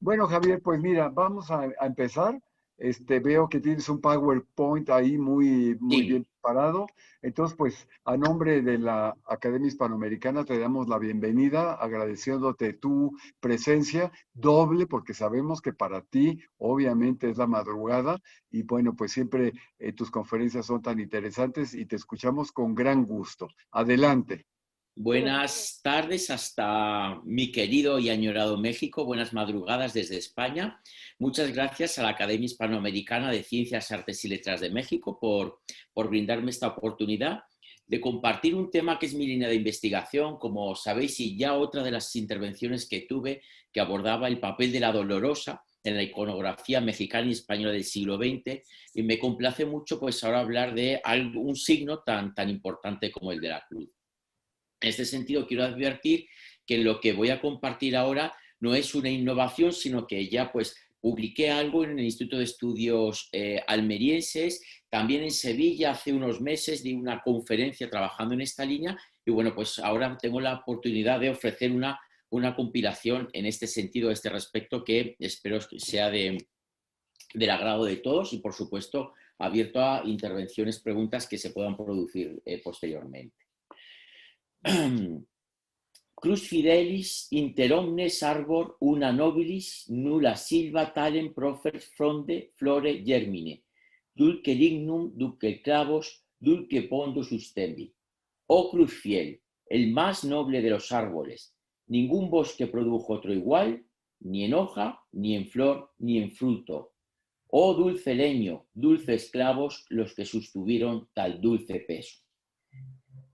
Bueno, Javier, pues mira, vamos a empezar. Veo que tienes un PowerPoint ahí muy Sí, bien preparado. Entonces, pues, a nombre de la Academia Hispanoamericana te damos la bienvenida, agradeciéndote tu presencia doble, porque sabemos que para ti, obviamente, es la madrugada. Y bueno, pues siempre tus conferencias son tan interesantes y te escuchamos con gran gusto. Adelante. buenas tardes hasta mi querido y añorado México, buenas madrugadas desde España. Muchas gracias a la Academia Hispanoamericana de Ciencias, Artes y Letras de México por brindarme esta oportunidad de compartir un tema que es mi línea de investigación, como sabéis, y ya otra de las intervenciones que tuve que abordaba el papel de la dolorosa en la iconografía mexicana y española del siglo XX, y me complace mucho pues ahora hablar de un signo tan importante como el de la cruz. En este sentido, quiero advertir que lo que voy a compartir ahora no es una innovación, sino que ya pues publiqué algo en el Instituto de Estudios Almerienses, también en Sevilla hace unos meses di una conferencia trabajando en esta línea y bueno, pues ahora tengo la oportunidad de ofrecer una compilación en este sentido, a este respecto, que espero sea del agrado de todos y por supuesto abierto a intervenciones, preguntas que se puedan producir posteriormente. Crus fidelis inter omnes arbor una nobilis nulla silva talem profer fronde flore germine, dulce lignum, dulce clavos, dulce pondo sustendi. Oh cruz fiel, el más noble de los árboles, ningún bosque produjo otro igual, ni en hoja, ni en flor, ni en fruto. Oh dulce leño, dulces clavos los que sostuvieron tal dulce peso.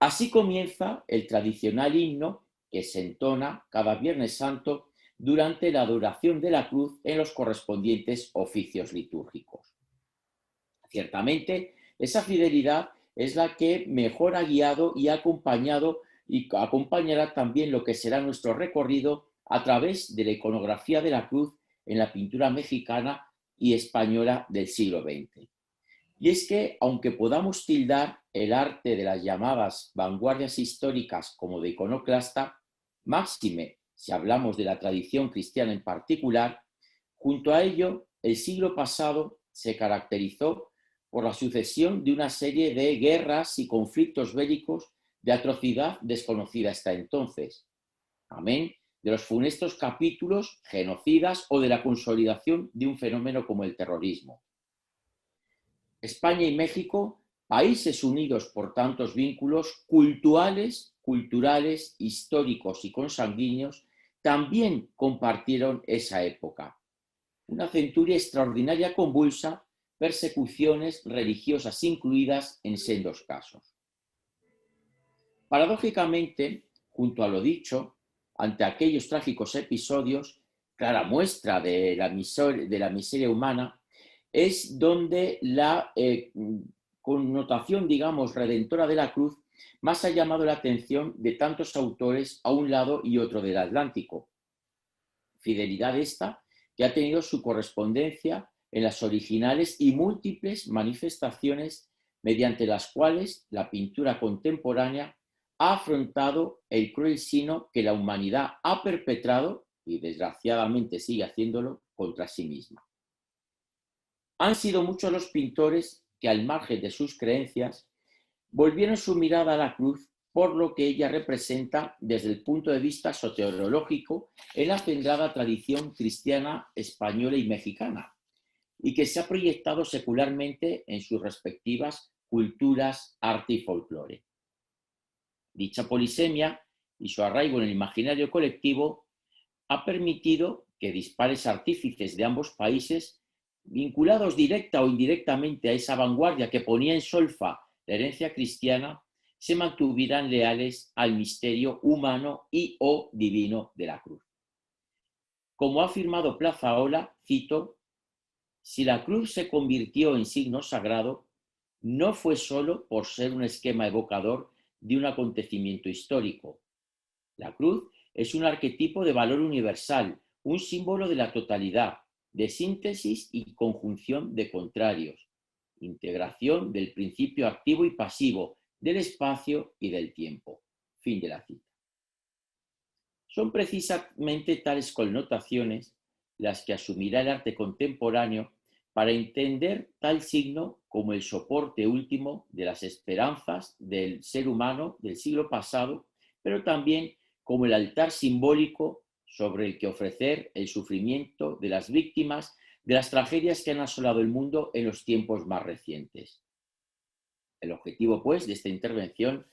Así comienza el tradicional himno que se entona cada Viernes Santo durante la adoración de la cruz en los correspondientes oficios litúrgicos. Ciertamente, esa fidelidad es la que mejor ha guiado y acompañado y acompañará también lo que será nuestro recorrido a través de la iconografía de la cruz en la pintura mexicana y española del siglo XX. Y es que, aunque podamos tildar el arte de las llamadas vanguardias históricas como de iconoclasta, máxime si hablamos de la tradición cristiana en particular, junto a ello, el siglo pasado se caracterizó por la sucesión de una serie de guerras y conflictos bélicos de atrocidad desconocida hasta entonces. Amén de los funestos capítulos genocidas o de la consolidación de un fenómeno como el terrorismo. España y México, países unidos por tantos vínculos culturales, históricos y consanguíneos, también compartieron esa época. Una centuria extraordinaria convulsa, persecuciones religiosas incluidas en sendos casos. Paradójicamente, junto a lo dicho, ante aquellos trágicos episodios, clara muestra de la miseria humana, es donde la connotación, digamos, redentora de la cruz más ha llamado la atención de tantos autores a un lado y otro del Atlántico. Fidelidad esta que ha tenido su correspondencia en las originales y múltiples manifestaciones mediante las cuales la pintura contemporánea ha afrontado el cruel sino que la humanidad ha perpetrado, y desgraciadamente sigue haciéndolo, contra sí misma. Han sido muchos los pintores que, al margen de sus creencias, volvieron su mirada a la cruz por lo que ella representa desde el punto de vista soteriológico en la centrada tradición cristiana española y mexicana, y que se ha proyectado secularmente en sus respectivas culturas, arte y folclore. Dicha polisemia y su arraigo en el imaginario colectivo ha permitido que dispares artífices de ambos países, vinculados directa o indirectamente a esa vanguardia que ponía en solfa la herencia cristiana, se mantuvieran leales al misterio humano y o divino de la cruz. Como ha afirmado Plazaola, cito, si la cruz se convirtió en signo sagrado, no fue solo por ser un esquema evocador de un acontecimiento histórico. La cruz es un arquetipo de valor universal, un símbolo de la totalidad, de síntesis y conjunción de contrarios, integración del principio activo y pasivo, del espacio y del tiempo. Fin de la cita. Son precisamente tales connotaciones las que asumirá el arte contemporáneo para entender tal signo como el soporte último de las esperanzas del ser humano del siglo pasado, pero también como el altar simbólico sobre el que ofrecer el sufrimiento de las víctimas de las tragedias que han asolado el mundo en los tiempos más recientes. El objetivo, pues, de esta intervención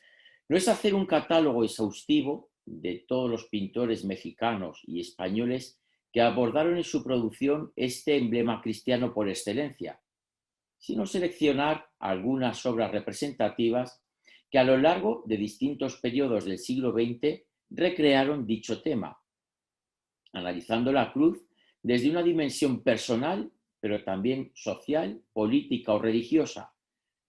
no es hacer un catálogo exhaustivo de todos los pintores mexicanos y españoles que abordaron en su producción este emblema cristiano por excelencia, sino seleccionar algunas obras representativas que a lo largo de distintos periodos del siglo XX recrearon dicho tema, analizando la cruz desde una dimensión personal, pero también social, política o religiosa,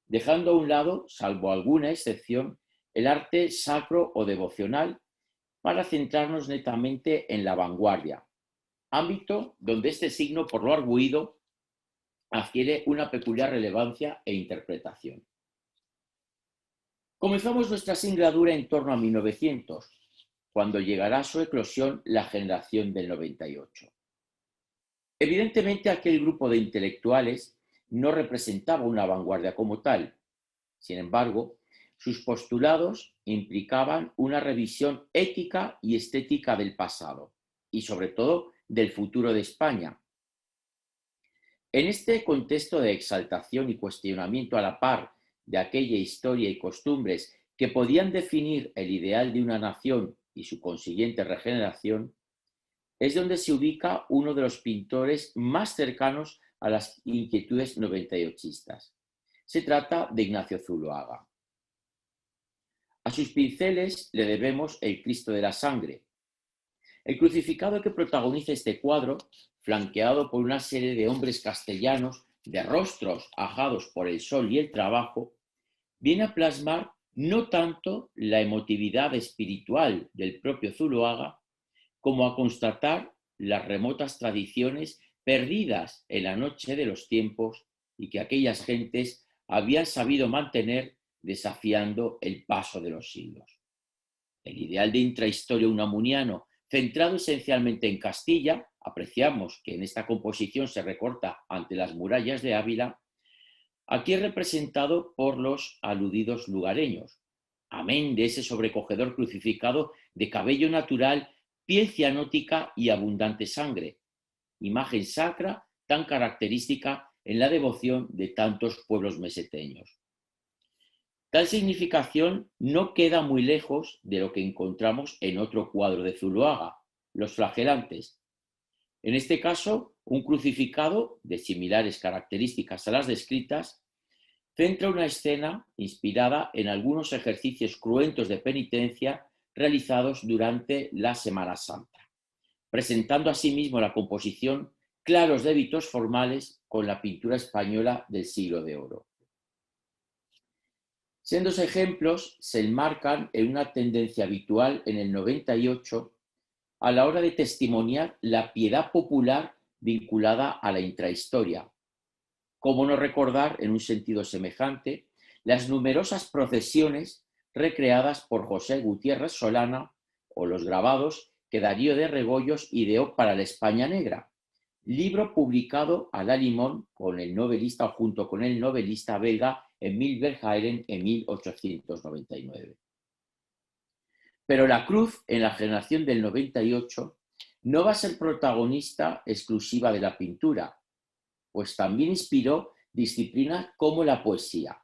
dejando a un lado, salvo alguna excepción, el arte sacro o devocional para centrarnos netamente en la vanguardia, ámbito donde este signo, por lo arguido, adquiere una peculiar relevancia e interpretación. Comenzamos nuestra singladura en torno a 1900, cuando llegará a su eclosión la generación del 98. Evidentemente, aquel grupo de intelectuales no representaba una vanguardia como tal. Sin embargo, sus postulados implicaban una revisión ética y estética del pasado y, sobre todo, del futuro de España. En este contexto de exaltación y cuestionamiento a la par de aquella historia y costumbres que podían definir el ideal de una nación y su consiguiente regeneración, es donde se ubica uno de los pintores más cercanos a las inquietudes 98istas. Se trata de Ignacio Zuloaga. A sus pinceles le debemos el Cristo de la Sangre. El crucificado que protagoniza este cuadro, flanqueado por una serie de hombres castellanos de rostros ajados por el sol y el trabajo, viene a plasmar no tanto la emotividad espiritual del propio Zuloaga, como a constatar las remotas tradiciones perdidas en la noche de los tiempos y que aquellas gentes habían sabido mantener desafiando el paso de los siglos. El ideal de intrahistoria unamuniano, centrado esencialmente en Castilla, apreciamos que en esta composición se recorta ante las murallas de Ávila, aquí es representado por los aludidos lugareños, amén de ese sobrecogedor crucificado de cabello natural, piel cianótica y abundante sangre, imagen sacra tan característica en la devoción de tantos pueblos meseteños. Tal significación no queda muy lejos de lo que encontramos en otro cuadro de Zuloaga, Los Flagelantes. En este caso, un crucificado de similares características a las descritas centra una escena inspirada en algunos ejercicios cruentos de penitencia realizados durante la Semana Santa, presentando asimismo la composición claros débitos formales con la pintura española del Siglo de Oro. Sendos ejemplos se enmarcan en una tendencia habitual en el 98 a la hora de testimoniar la piedad popular vinculada a la intrahistoria. Cómo no recordar, en un sentido semejante, las numerosas procesiones recreadas por José Gutiérrez Solana o los grabados que Darío de Rebollos ideó para la España Negra, libro publicado a la limón con el novelista o junto con el novelista belga Emile Verhaeren en 1899. Pero la cruz, en la generación del 98, no va a ser protagonista exclusiva de la pintura, pues también inspiró disciplinas como la poesía.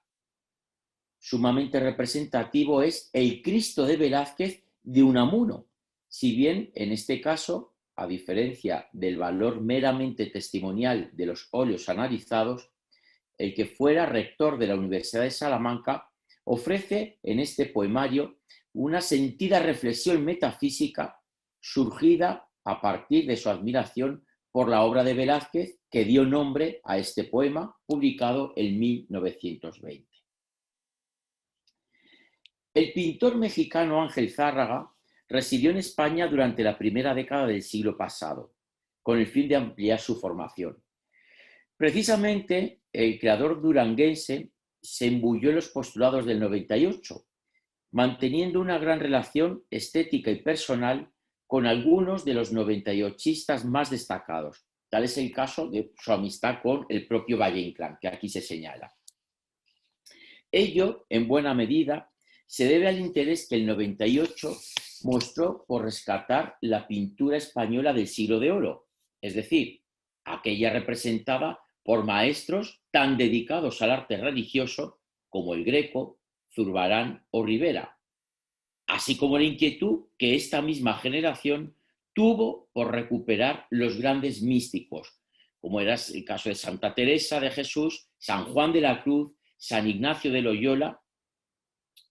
Sumamente representativo es el Cristo de Velázquez de Unamuno, si bien en este caso, a diferencia del valor meramente testimonial de los óleos analizados, el que fuera rector de la Universidad de Salamanca ofrece en este poemario una sentida reflexión metafísica surgida a partir de su admiración por la obra de Velázquez que dio nombre a este poema, publicado en 1920. El pintor mexicano Ángel Zárraga residió en España durante la primera década del siglo pasado, con el fin de ampliar su formación. Precisamente, el creador duranguense se embulló en los postulados del 98, manteniendo una gran relación estética y personal con algunos de los 98istas más destacados. Tal es el caso de su amistad con el propio Valle-Inclán, que aquí se señala. Ello, en buena medida, se debe al interés que el 98 mostró por rescatar la pintura española del siglo de oro, es decir, aquella representada por maestros tan dedicados al arte religioso como el Greco, Zurbarán o Rivera, así como la inquietud que esta misma generación tuvo por recuperar los grandes místicos, como era el caso de Santa Teresa de Jesús, San Juan de la Cruz, San Ignacio de Loyola,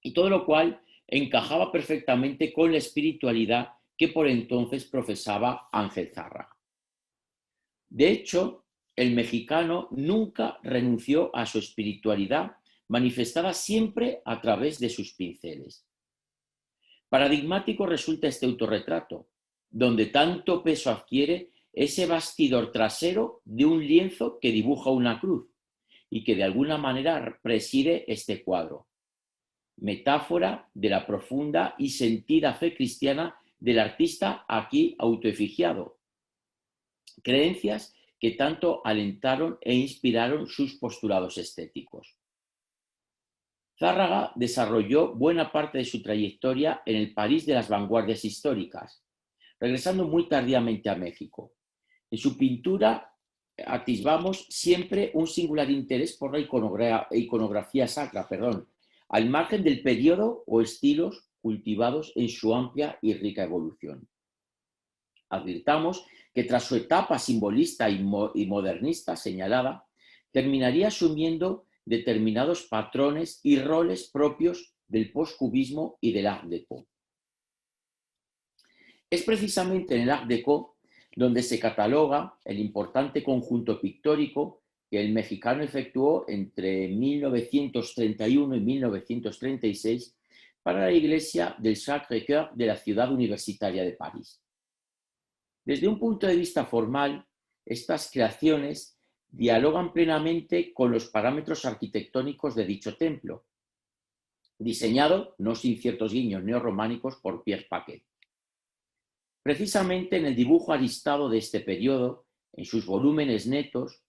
y todo lo cual encajaba perfectamente con la espiritualidad que por entonces profesaba Ángel Zárraga. De hecho, el mexicano nunca renunció a su espiritualidad, manifestada siempre a través de sus pinceles. Paradigmático resulta este autorretrato, donde tanto peso adquiere ese bastidor trasero de un lienzo que dibuja una cruz y que de alguna manera preside este cuadro. Metáfora de la profunda y sentida fe cristiana del artista aquí autoefigiado. Creencias que tanto alentaron e inspiraron sus postulados estéticos. Zárraga desarrolló buena parte de su trayectoria en el París de las vanguardias históricas, regresando muy tardíamente a México. En su pintura atisbamos siempre un singular interés por la iconografía sacra, al margen del periodo o estilos cultivados en su amplia y rica evolución. Advirtamos que tras su etapa simbolista y modernista señalada, terminaría asumiendo determinados patrones y roles propios del postcubismo y del Art Déco. Es precisamente en el Art Déco donde se cataloga el importante conjunto pictórico que el mexicano efectuó entre 1931 y 1936 para la iglesia del Sacré-Cœur de la ciudad universitaria de París. Desde un punto de vista formal, estas creaciones dialogan plenamente con los parámetros arquitectónicos de dicho templo, diseñado, no sin ciertos guiños neorrománicos, por Pierre Paquet. Precisamente en el dibujo aristado de este periodo, en sus volúmenes netos,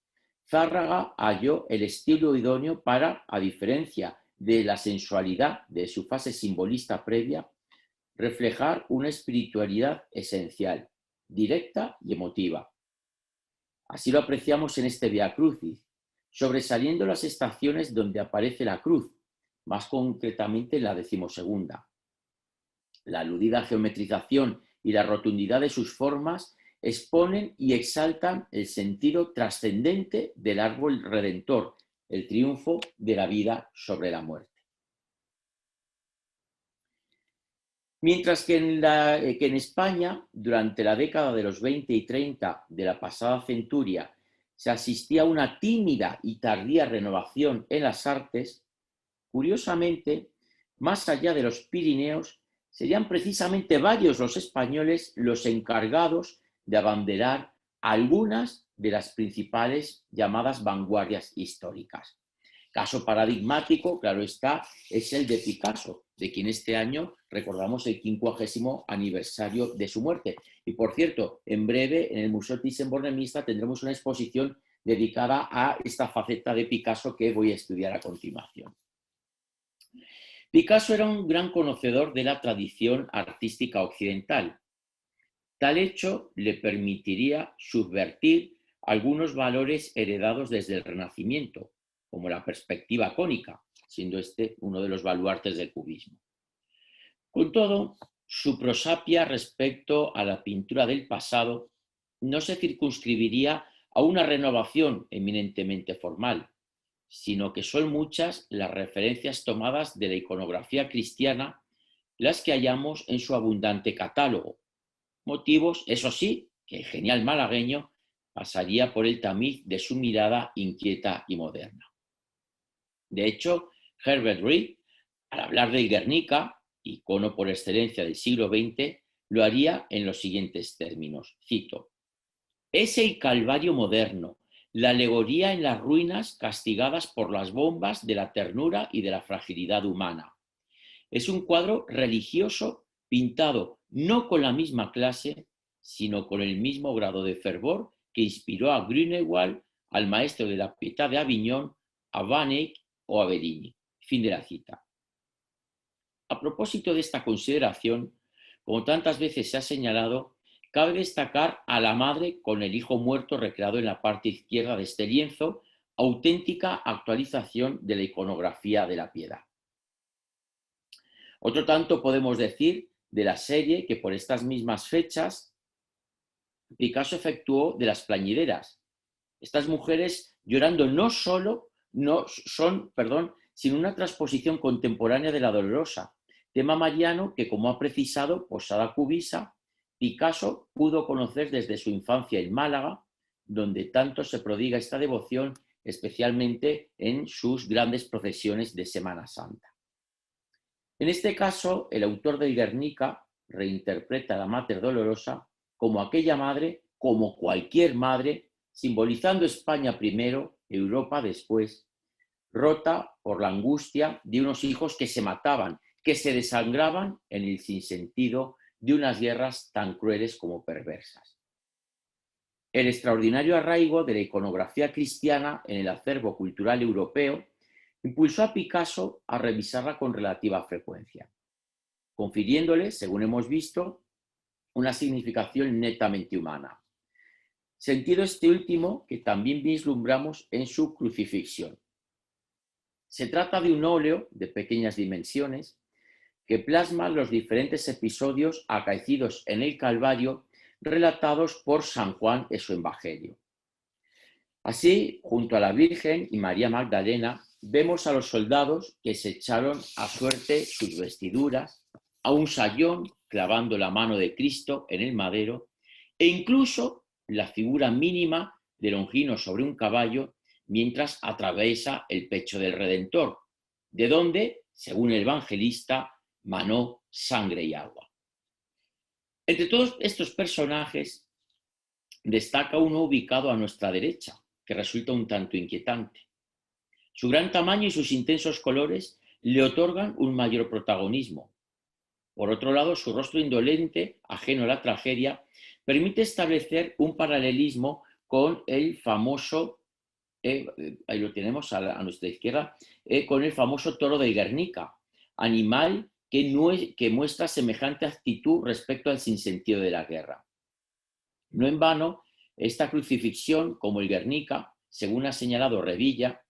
Zárraga halló el estilo idóneo para, a diferencia de la sensualidad de su fase simbolista previa, reflejar una espiritualidad esencial, directa y emotiva. Así lo apreciamos en este Via Crucis, sobresaliendo las estaciones donde aparece la cruz, más concretamente en la 12ª. La aludida geometrización y la rotundidad de sus formas exponen y exaltan el sentido trascendente del árbol redentor, el triunfo de la vida sobre la muerte. Mientras que en España, durante la década de los 20 y 30 de la pasada centuria, se asistía a una tímida y tardía renovación en las artes, curiosamente, más allá de los Pirineos, serían precisamente varios los españoles los encargados de abanderar algunas de las principales llamadas vanguardias históricas. Caso paradigmático, claro está, es el de Picasso, de quien este año recordamos el 50º aniversario de su muerte. Y por cierto, en breve en el Museo Thyssen-Bornemisza tendremos una exposición dedicada a esta faceta de Picasso que voy a estudiar a continuación. Picasso era un gran conocedor de la tradición artística occidental. Tal hecho le permitiría subvertir algunos valores heredados desde el Renacimiento, como la perspectiva cónica, siendo este uno de los baluartes del cubismo. Con todo, su prosapia respecto a la pintura del pasado no se circunscribiría a una renovación eminentemente formal, sino que son muchas las referencias tomadas de la iconografía cristiana las que hallamos en su abundante catálogo. Motivos, eso sí, que el genial malagueño pasaría por el tamiz de su mirada inquieta y moderna. De hecho, Herbert Reed, al hablar del Guernica, icono por excelencia del siglo XX, lo haría en los siguientes términos. Cito: «Es el Calvario moderno, la alegoría en las ruinas castigadas por las bombas de la ternura y de la fragilidad humana. Es un cuadro religioso pintado no con la misma clase, sino con el mismo grado de fervor que inspiró a Grünewald, al maestro de la Pietà de Aviñón, a Van Eyck o a Bellini. Fin de la cita. A propósito de esta consideración, como tantas veces se ha señalado, cabe destacar a la madre con el hijo muerto recreado en la parte izquierda de este lienzo, auténtica actualización de la iconografía de la piedad. Otro tanto podemos decir de la serie que por estas mismas fechas Picasso efectuó de las plañideras. Estas mujeres llorando sino una transposición contemporánea de la Dolorosa, tema mariano que, como ha precisado Posada Cubisa, Picasso pudo conocer desde su infancia en Málaga, donde tanto se prodiga esta devoción, especialmente en sus grandes procesiones de Semana Santa. En este caso, el autor del Guernica reinterpreta a la Mater Dolorosa como aquella madre, como cualquier madre, simbolizando España primero, Europa después, rota por la angustia de unos hijos que se mataban, que se desangraban en el sinsentido de unas guerras tan crueles como perversas. El extraordinario arraigo de la iconografía cristiana en el acervo cultural europeo impulsó a Picasso a revisarla con relativa frecuencia, confiriéndole, según hemos visto, una significación netamente humana. Sentido este último que también vislumbramos en su crucifixión. Se trata de un óleo de pequeñas dimensiones que plasma los diferentes episodios acaecidos en el Calvario relatados por San Juan en su Evangelio. Así, junto a la Virgen y María Magdalena, vemos a los soldados que se echaron a suerte sus vestiduras, a un sayón clavando la mano de Cristo en el madero, e incluso la figura mínima de Longino sobre un caballo mientras atraviesa el pecho del Redentor, de donde, según el evangelista, manó sangre y agua. Entre todos estos personajes destaca uno ubicado a nuestra derecha, que resulta un tanto inquietante. Su gran tamaño y sus intensos colores le otorgan un mayor protagonismo. Por otro lado, su rostro indolente, ajeno a la tragedia, permite establecer un paralelismo con el famoso, ahí lo tenemos a nuestra izquierda, con el famoso toro de Guernica, animal que muestra semejante actitud respecto al sinsentido de la guerra. No en vano, esta crucifixión, como el Guernica, según ha señalado Revilla,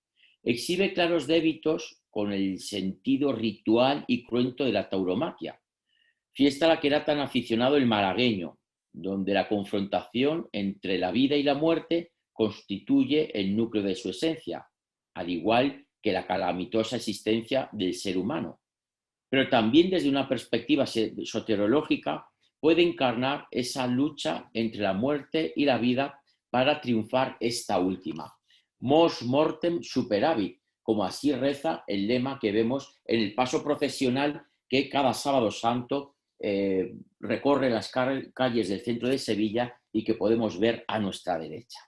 exhibe claros débitos con el sentido ritual y cruento de la tauromaquia, fiesta a la que era tan aficionado el malagueño, donde la confrontación entre la vida y la muerte constituye el núcleo de su esencia, al igual que la calamitosa existencia del ser humano. Pero también desde una perspectiva soteriológica puede encarnar esa lucha entre la muerte y la vida para triunfar esta última. Mors mortem superavit, como así reza el lema que vemos en el paso procesional que cada sábado santo recorre las calles del centro de Sevilla y que podemos ver a nuestra derecha.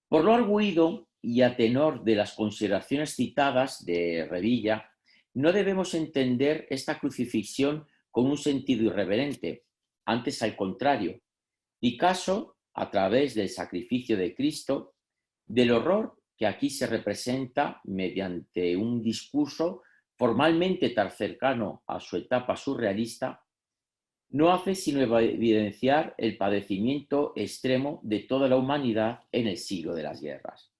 Por lo arguido y a tenor de las consideraciones citadas de Revilla, no debemos entender esta crucifixión con un sentido irreverente, antes al contrario. Picasso, a través del sacrificio de Cristo, del horror que aquí se representa mediante un discurso formalmente tan cercano a su etapa surrealista, no hace sino evidenciar el padecimiento extremo de toda la humanidad en el siglo de las guerras.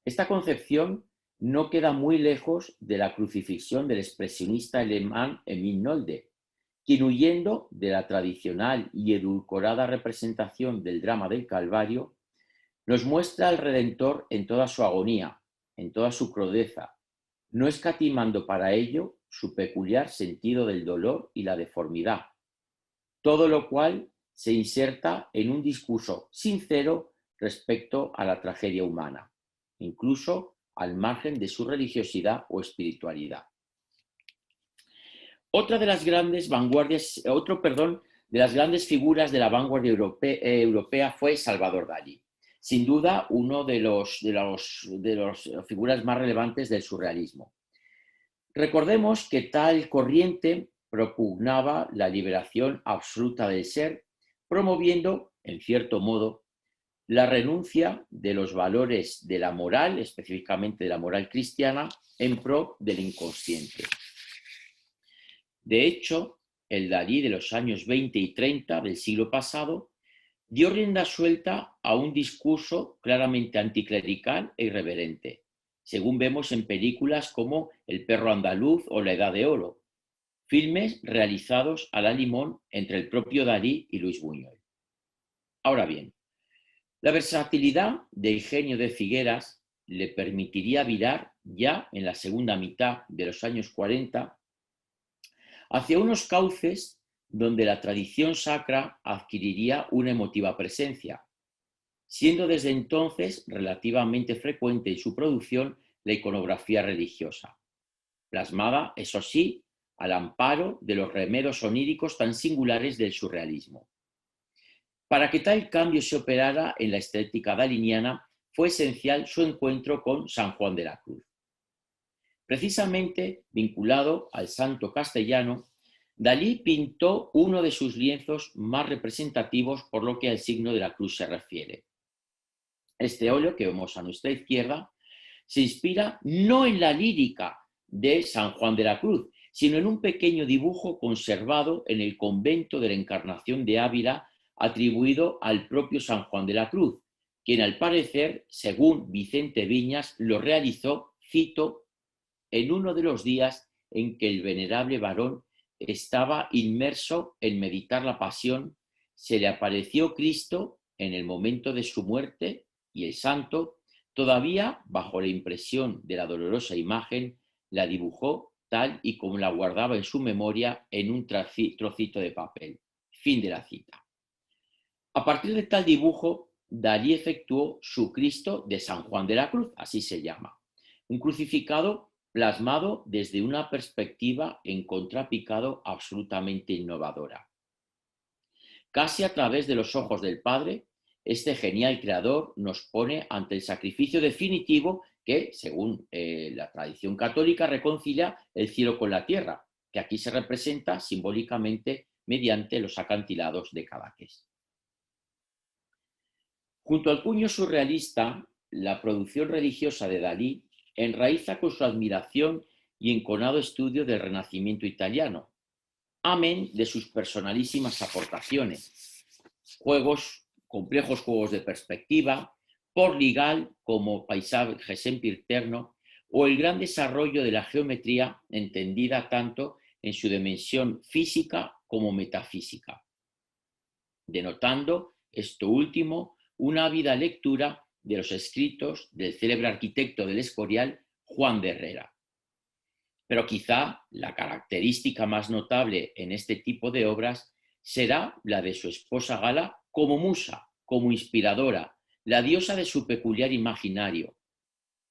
Esta concepción no queda muy lejos de la crucifixión del expresionista alemán Emil Nolde, quien, huyendo de la tradicional y edulcorada representación del drama del Calvario, nos muestra al Redentor en toda su agonía, en toda su crudeza, no escatimando para ello su peculiar sentido del dolor y la deformidad, todo lo cual se inserta en un discurso sincero respecto a la tragedia humana, incluso al margen de su religiosidad o espiritualidad. De las grandes figuras de la vanguardia europea fue Salvador Dalí. Sin duda, uno de las figuras más relevantes del surrealismo. Recordemos que tal corriente propugnaba la liberación absoluta del ser, promoviendo, en cierto modo, la renuncia de los valores de la moral, específicamente de la moral cristiana, en pro del inconsciente. De hecho, el Dalí de los años 20 y 30 del siglo pasado dio rienda suelta a un discurso claramente anticlerical e irreverente, según vemos en películas como El perro andaluz o La edad de oro, filmes realizados a la limón entre el propio Dalí y Luis Buñuel. Ahora bien, la versatilidad del genio de Figueras le permitiría virar ya en la segunda mitad de los años 40 hacia unos cauces donde la tradición sacra adquiriría una emotiva presencia, siendo desde entonces relativamente frecuente en su producción la iconografía religiosa, plasmada, eso sí, al amparo de los remedos oníricos tan singulares del surrealismo. Para que tal cambio se operara en la estética daliniana, fue esencial su encuentro con San Juan de la Cruz. Precisamente vinculado al santo castellano, Dalí pintó uno de sus lienzos más representativos por lo que al signo de la cruz se refiere. Este óleo que vemos a nuestra izquierda se inspira no en la lírica de San Juan de la Cruz, sino en un pequeño dibujo conservado en el convento de la Encarnación de Ávila, atribuido al propio San Juan de la Cruz, quien al parecer, según Vicente Viñas, lo realizó, cito, en uno de los días en que el venerable varón estaba inmerso en meditar la pasión, se le apareció Cristo en el momento de su muerte y el santo, todavía bajo la impresión de la dolorosa imagen, la dibujó tal y como la guardaba en su memoria en un trocito de papel. Fin de la cita. A partir de tal dibujo, Dalí efectuó su Cristo de San Juan de la Cruz, así se llama, un crucificado plasmado desde una perspectiva en contrapicado absolutamente innovadora. Casi a través de los ojos del Padre, este genial creador nos pone ante el sacrificio definitivo que, según la tradición católica, reconcilia el cielo con la tierra, que aquí se representa simbólicamente mediante los acantilados de Cadaqués. Junto al puño surrealista, la producción religiosa de Dalí enraiza con su admiración y enconado estudio del Renacimiento italiano, amén de sus personalísimas aportaciones, complejos juegos de perspectiva, Porligal como paisaje sempiterno o el gran desarrollo de la geometría entendida tanto en su dimensión física como metafísica, denotando esto último una ávida lectura de los escritos del célebre arquitecto del Escorial, Juan de Herrera. Pero quizá la característica más notable en este tipo de obras será la de su esposa Gala como musa, como inspiradora, la diosa de su peculiar imaginario,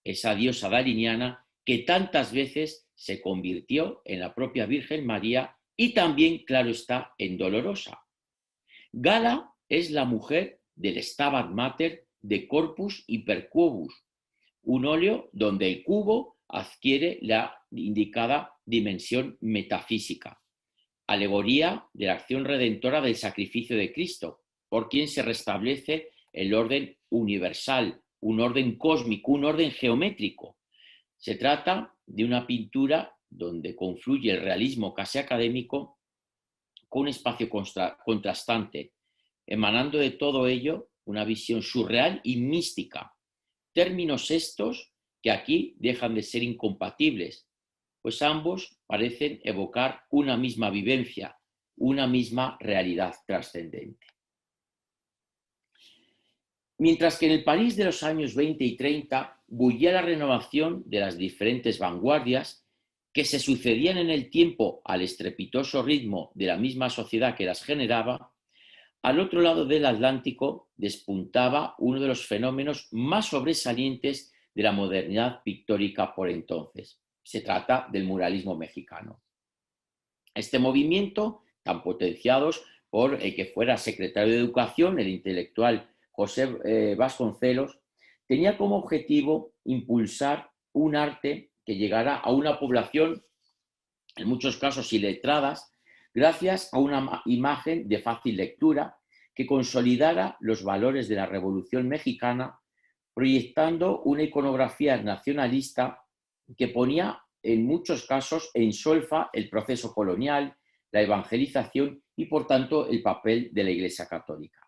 esa diosa daliniana que tantas veces se convirtió en la propia Virgen María y también, claro está, en Dolorosa. Gala es la mujer del Stabat Mater de Corpus Hypercubus, un óleo donde el cubo adquiere la indicada dimensión metafísica, alegoría de la acción redentora del sacrificio de Cristo, por quien se restablece el orden universal, un orden cósmico, un orden geométrico. Se trata de una pintura donde confluye el realismo casi académico con un espacio contrastante, emanando de todo ello una visión surreal y mística, términos estos que aquí dejan de ser incompatibles, pues ambos parecen evocar una misma vivencia, una misma realidad trascendente. Mientras que en el París de los años 20 y 30 bullía la renovación de las diferentes vanguardias que se sucedían en el tiempo al estrepitoso ritmo de la misma sociedad que las generaba, al otro lado del Atlántico despuntaba uno de los fenómenos más sobresalientes de la modernidad pictórica por entonces. Se trata del muralismo mexicano. Este movimiento, tan potenciado por el que fuera secretario de Educación, el intelectual José Vasconcelos, tenía como objetivo impulsar un arte que llegara a una población, en muchos casos iletradas, gracias a una imagen de fácil lectura que consolidara los valores de la Revolución Mexicana, proyectando una iconografía nacionalista que ponía en muchos casos en solfa el proceso colonial, la evangelización y, por tanto, el papel de la Iglesia Católica.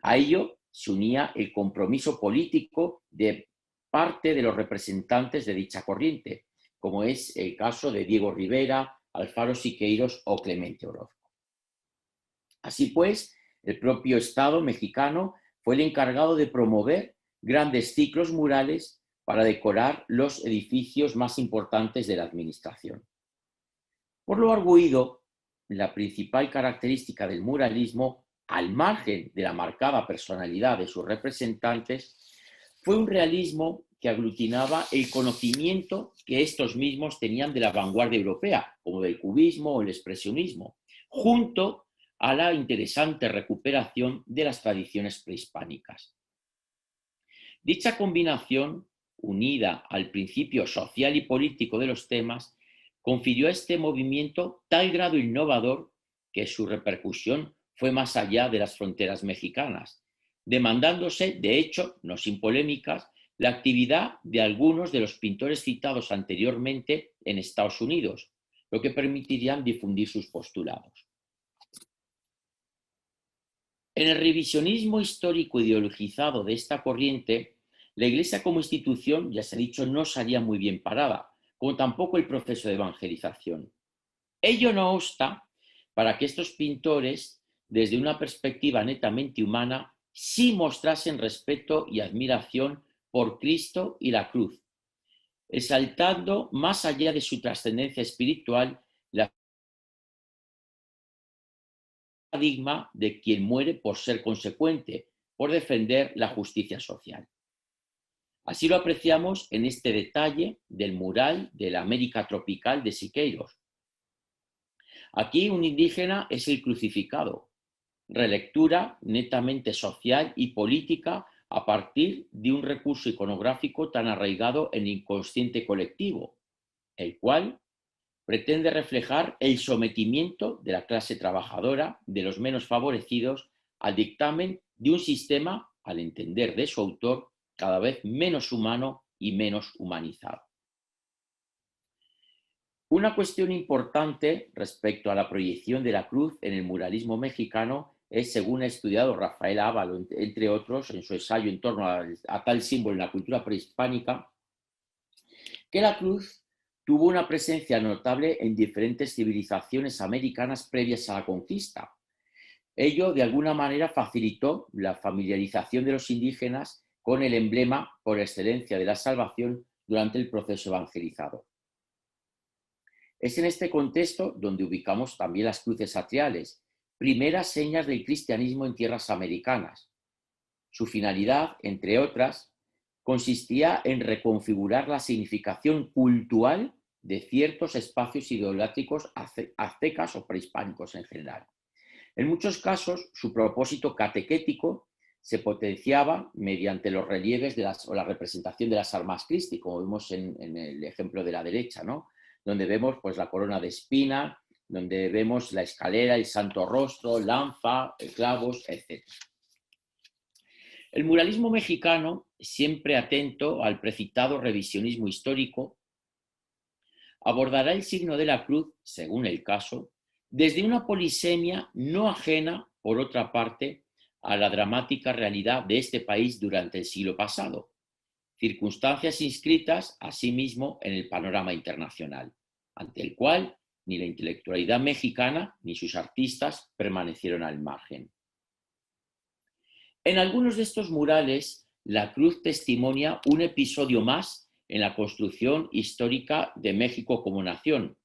A ello se unía el compromiso político de parte de los representantes de dicha corriente, como es el caso de Diego Rivera, Alfaro Siqueiros o Clemente Orozco. Así pues, el propio Estado mexicano fue el encargado de promover grandes ciclos murales para decorar los edificios más importantes de la administración. Por lo arguido, la principal característica del muralismo, al margen de la marcada personalidad de sus representantes, fue un realismo que aglutinaba el conocimiento que estos mismos tenían de la vanguardia europea, como del cubismo o el expresionismo, junto a la interesante recuperación de las tradiciones prehispánicas. Dicha combinación, unida al principio social y político de los temas, confirió a este movimiento tal grado innovador que su repercusión fue más allá de las fronteras mexicanas, demandándose, de hecho, no sin polémicas, la actividad de algunos de los pintores citados anteriormente en Estados Unidos, lo que permitirían difundir sus postulados. En el revisionismo histórico ideologizado de esta corriente, la Iglesia como institución, ya se ha dicho, no salía muy bien parada, como tampoco el proceso de evangelización. Ello no obsta para que estos pintores, desde una perspectiva netamente humana, sí mostrasen respeto y admiración por Cristo y la cruz, exaltando más allá de su trascendencia espiritual la paradigma de quien muere por ser consecuente, por defender la justicia social. Así lo apreciamos en este detalle del mural de la América tropical de Siqueiros. Aquí un indígena es el crucificado, relectura netamente social y política a partir de un recurso iconográfico tan arraigado en el inconsciente colectivo, el cual pretende reflejar el sometimiento de la clase trabajadora, de los menos favorecidos, al dictamen de un sistema, al entender de su autor, cada vez menos humano y menos humanizado. Una cuestión importante respecto a la proyección de la cruz en el muralismo mexicano es, según ha estudiado Rafael Ávalo, entre otros, en su ensayo en torno a tal símbolo en la cultura prehispánica, que la cruz tuvo una presencia notable en diferentes civilizaciones americanas previas a la conquista. Ello, de alguna manera, facilitó la familiarización de los indígenas con el emblema por excelencia de la salvación durante el proceso evangelizador. Es en este contexto donde ubicamos también las cruces atriales, primeras señas del cristianismo en tierras americanas. Su finalidad, entre otras, consistía en reconfigurar la significación cultural de ciertos espacios idolátricos aztecas o prehispánicos en general. En muchos casos, su propósito catequético se potenciaba mediante los relieves o la representación de las armas Christi, como vemos en el ejemplo de la derecha, ¿no? Donde vemos pues, la corona de espina, donde vemos la escalera, el santo rostro, lanza, clavos, etc. El muralismo mexicano, siempre atento al precitado revisionismo histórico, abordará el signo de la cruz, según el caso, desde una polisemia no ajena, por otra parte, a la dramática realidad de este país durante el siglo pasado, circunstancias inscritas asimismo en el panorama internacional, ante el cual ni la intelectualidad mexicana ni sus artistas permanecieron al margen. En algunos de estos murales, la cruz testimonia un episodio más en la construcción histórica de México como nación,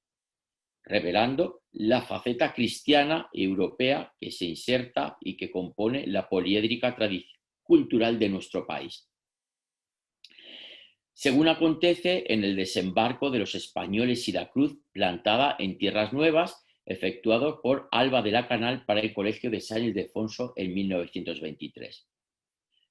revelando la faceta cristiana y europea que se inserta y que compone la poliédrica tradición cultural de nuestro país. Según acontece en el desembarco de los españoles y la cruz plantada en tierras nuevas, efectuado por Alba de la Canal para el Colegio de San Ildefonso en 1923.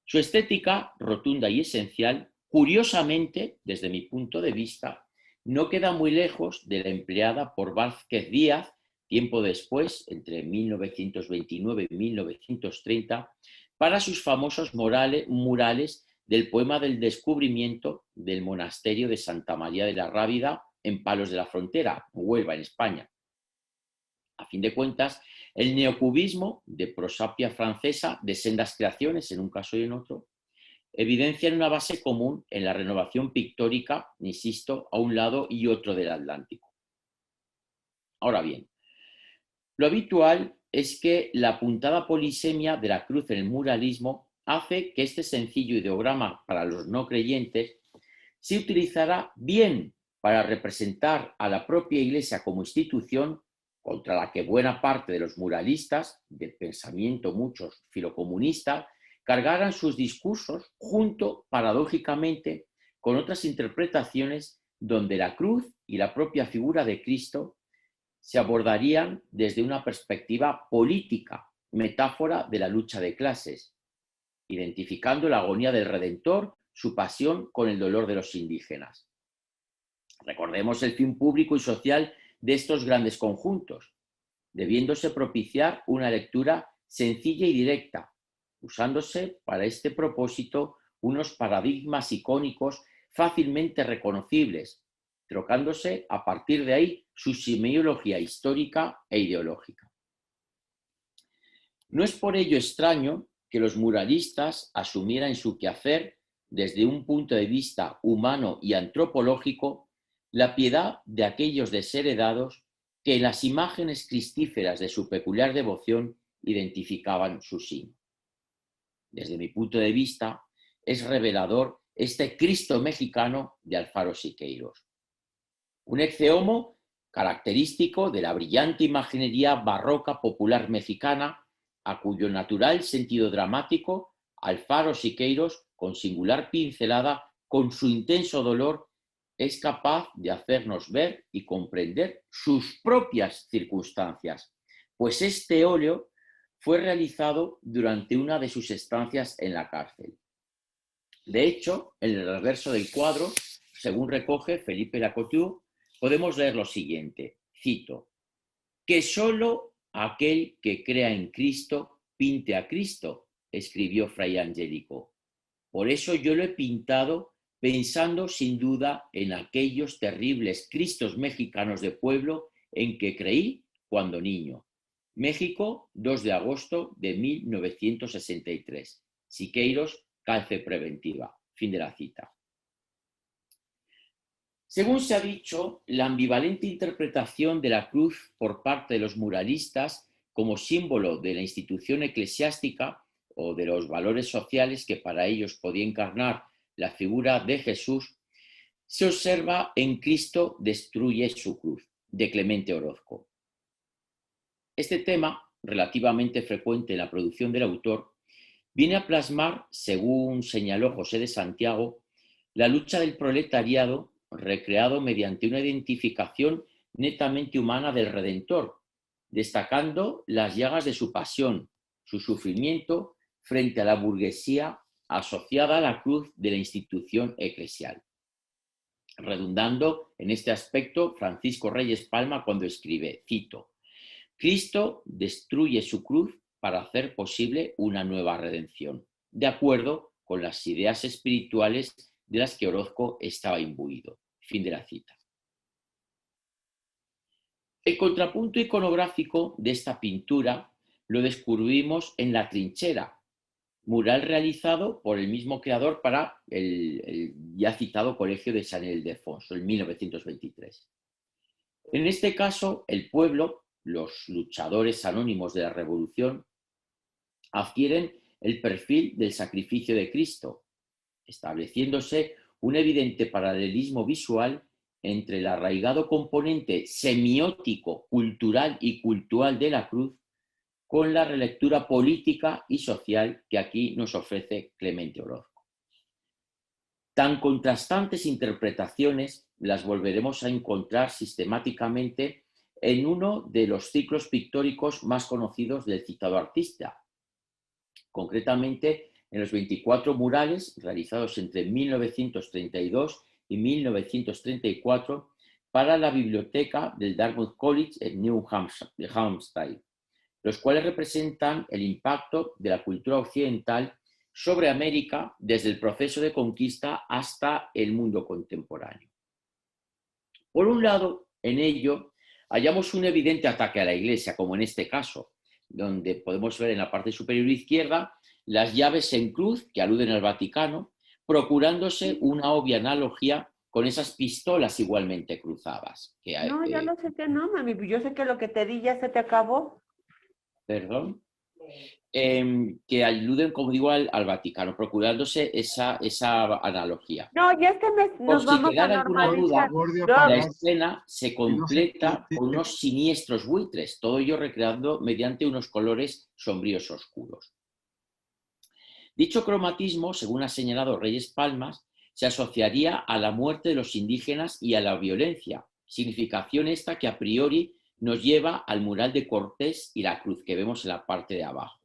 Su estética, rotunda y esencial, curiosamente, desde mi punto de vista, no queda muy lejos de la empleada por Vázquez Díaz tiempo después, entre 1929 y 1930, para sus famosos murales del poema del descubrimiento del monasterio de Santa María de la Rábida en Palos de la Frontera, Huelva, en España. A fin de cuentas, el neocubismo de prosapia francesa, de sendas creaciones en un caso y en otro, evidencian una base común en la renovación pictórica, insisto, a un lado y otro del Atlántico. Ahora bien, lo habitual es que la apuntada polisemia de la cruz en el muralismo hace que este sencillo ideograma para los no creyentes se utilizará bien para representar a la propia Iglesia como institución, contra la que buena parte de los muralistas, del pensamiento muchos filocomunistas, cargaran sus discursos junto, paradójicamente, con otras interpretaciones donde la cruz y la propia figura de Cristo se abordarían desde una perspectiva política, metáfora de la lucha de clases, identificando la agonía del Redentor, su pasión con el dolor de los indígenas. Recordemos el fin público y social de estos grandes conjuntos, debiéndose propiciar una lectura sencilla y directa, usándose para este propósito unos paradigmas icónicos fácilmente reconocibles, trocándose a partir de ahí su semiología histórica e ideológica. No es por ello extraño que los muralistas asumieran en su quehacer, desde un punto de vista humano y antropológico, la piedad de aquellos desheredados que en las imágenes cristíferas de su peculiar devoción identificaban su signo. Desde mi punto de vista, es revelador este Cristo mexicano de Alfaro Siqueiros. Un ecce homo característico de la brillante imaginería barroca popular mexicana, a cuyo natural sentido dramático Alfaro Siqueiros, con singular pincelada, con su intenso dolor, es capaz de hacernos ver y comprender sus propias circunstancias, pues este óleo fue realizado durante una de sus estancias en la cárcel. De hecho, en el reverso del cuadro, según recoge Felipe Lacouture, podemos leer lo siguiente, cito, que solo aquel que crea en Cristo pinte a Cristo, escribió Fray Angélico. Por eso yo lo he pintado pensando sin duda en aquellos terribles Cristos mexicanos de pueblo en que creí cuando niño. México, 2 de agosto de 1963. Siqueiros, cárcel preventiva. Fin de la cita. Según se ha dicho, la ambivalente interpretación de la cruz por parte de los muralistas como símbolo de la institución eclesiástica o de los valores sociales que para ellos podía encarnar la figura de Jesús, se observa en Cristo destruye su cruz, de Clemente Orozco. Este tema, relativamente frecuente en la producción del autor, viene a plasmar, según señaló José de Santiago, la lucha del proletariado recreado mediante una identificación netamente humana del Redentor, destacando las llagas de su pasión, su sufrimiento frente a la burguesía asociada a la cruz de la institución eclesial. Redundando en este aspecto Francisco Reyes Palma cuando escribe, cito, Cristo destruye su cruz para hacer posible una nueva redención, de acuerdo con las ideas espirituales de las que Orozco estaba imbuido. Fin de la cita. El contrapunto iconográfico de esta pintura lo descubrimos en La Trinchera, mural realizado por el mismo creador para el ya citado Colegio de San Ildefonso en 1923. En este caso, el pueblo, los luchadores anónimos de la Revolución, adquieren el perfil del sacrificio de Cristo, estableciéndose un evidente paralelismo visual entre el arraigado componente semiótico, cultural y cultural de la cruz con la relectura política y social que aquí nos ofrece Clemente Orozco. Tan contrastantes interpretaciones las volveremos a encontrar sistemáticamente en uno de los ciclos pictóricos más conocidos del citado artista, concretamente en los 24 murales realizados entre 1932 y 1934 para la biblioteca del Dartmouth College en New Hampshire, los cuales representan el impacto de la cultura occidental sobre América desde el proceso de conquista hasta el mundo contemporáneo. Por un lado, en ello hallamos un evidente ataque a la Iglesia, como en este caso, donde podemos ver en la parte superior izquierda las llaves en cruz que aluden al Vaticano, procurándose una obvia analogía con esas pistolas igualmente cruzadas. No, yo no sé que no, mami. Yo sé que lo que te di ya se te acabó. Perdón. Que aluden, como digo, al Vaticano, procurándose esa analogía. No, ya este mes Por nos si vamos a quedara alguna duda, normalizar. la escena se completa con unos siniestros buitres, todo ello recreando mediante unos colores sombríos oscuros. Dicho cromatismo, según ha señalado Reyes Palmas, se asociaría a la muerte de los indígenas y a la violencia, significación esta que a priori nos lleva al mural de Cortés y la cruz que vemos en la parte de abajo.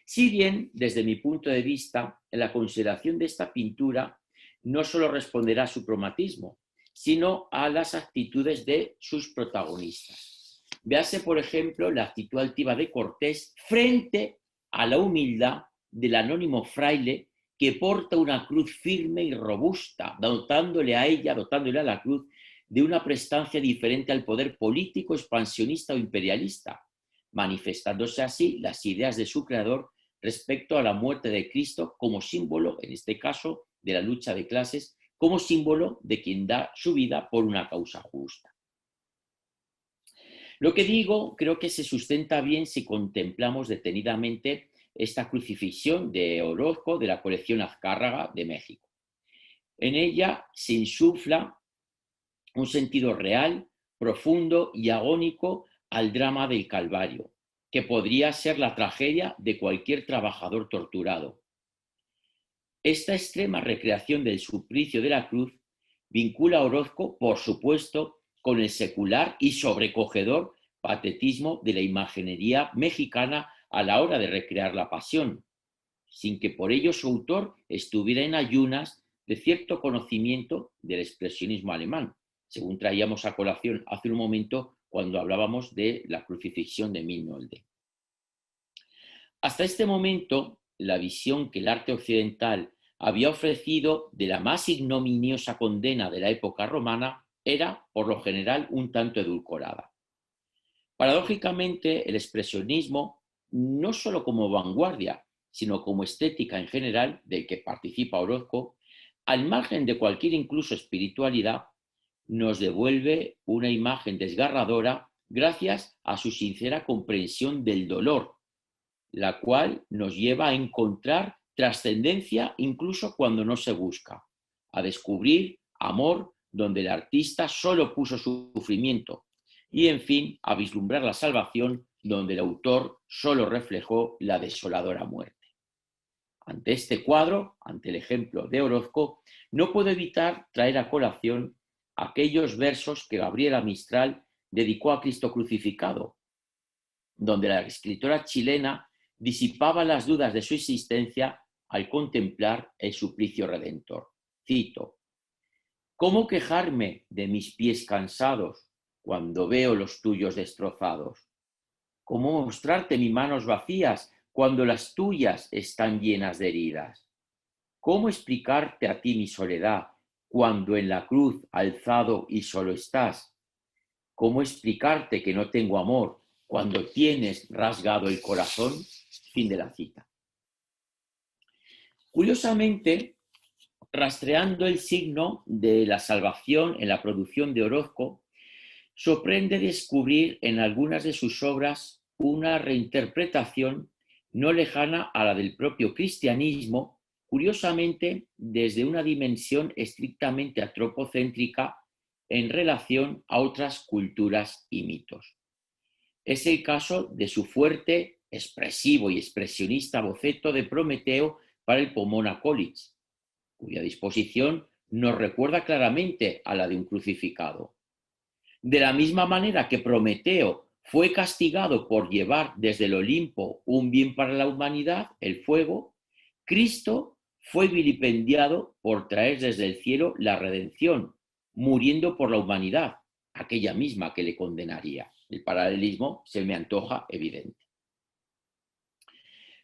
Si bien, desde mi punto de vista, en la consideración de esta pintura no solo responderá a su cromatismo, sino a las actitudes de sus protagonistas. Véase, por ejemplo, la actitud altiva de Cortés frente a la humildad del anónimo fraile que porta una cruz firme y robusta, dotándole a la cruz, de una prestancia diferente al poder político, expansionista o imperialista, manifestándose así las ideas de su creador respecto a la muerte de Cristo como símbolo, en este caso, de la lucha de clases, como símbolo de quien da su vida por una causa justa. Lo que digo creo que se sustenta bien si contemplamos detenidamente esta crucifixión de Orozco de la colección Azcárraga de México. En ella se insufla un sentido real, profundo y agónico al drama del Calvario, que podría ser la tragedia de cualquier trabajador torturado. Esta extrema recreación del suplicio de la cruz vincula a Orozco, por supuesto, con el secular y sobrecogedor patetismo de la imaginería mexicana a la hora de recrear la pasión, sin que por ello su autor estuviera en ayunas de cierto conocimiento del expresionismo alemán, según traíamos a colación hace un momento cuando hablábamos de la crucifixión de Milnolde. Hasta este momento, la visión que el arte occidental había ofrecido de la más ignominiosa condena de la época romana era, por lo general, un tanto edulcorada. Paradójicamente, el expresionismo, no solo como vanguardia, sino como estética en general, del que participa Orozco, al margen de cualquier incluso espiritualidad, nos devuelve una imagen desgarradora gracias a su sincera comprensión del dolor, la cual nos lleva a encontrar trascendencia incluso cuando no se busca, a descubrir amor donde el artista solo puso sufrimiento y, en fin, a vislumbrar la salvación donde el autor solo reflejó la desoladora muerte. Ante este cuadro, ante el ejemplo de Orozco, no puedo evitar traer a colación aquellos versos que Gabriela Mistral dedicó a Cristo crucificado, donde la escritora chilena disipaba las dudas de su existencia al contemplar el suplicio redentor. Cito: ¿cómo quejarme de mis pies cansados cuando veo los tuyos destrozados? ¿Cómo mostrarte mis manos vacías cuando las tuyas están llenas de heridas? ¿Cómo explicarte a ti mi soledad cuando en la cruz alzado y solo estás? ¿Cómo explicarte que no tengo amor cuando tienes rasgado el corazón? Fin de la cita. Curiosamente, rastreando el signo de la salvación en la producción de Orozco, sorprende descubrir en algunas de sus obras una reinterpretación no lejana a la del propio cristianismo, curiosamente desde una dimensión estrictamente antropocéntrica en relación a otras culturas y mitos. Es el caso de su fuerte, expresivo y expresionista boceto de Prometeo para el Pomona College, cuya disposición nos recuerda claramente a la de un crucificado. De la misma manera que Prometeo fue castigado por llevar desde el Olimpo un bien para la humanidad, el fuego, Cristo fue vilipendiado por traer desde el cielo la redención, muriendo por la humanidad, aquella misma que le condenaría. El paralelismo se me antoja evidente.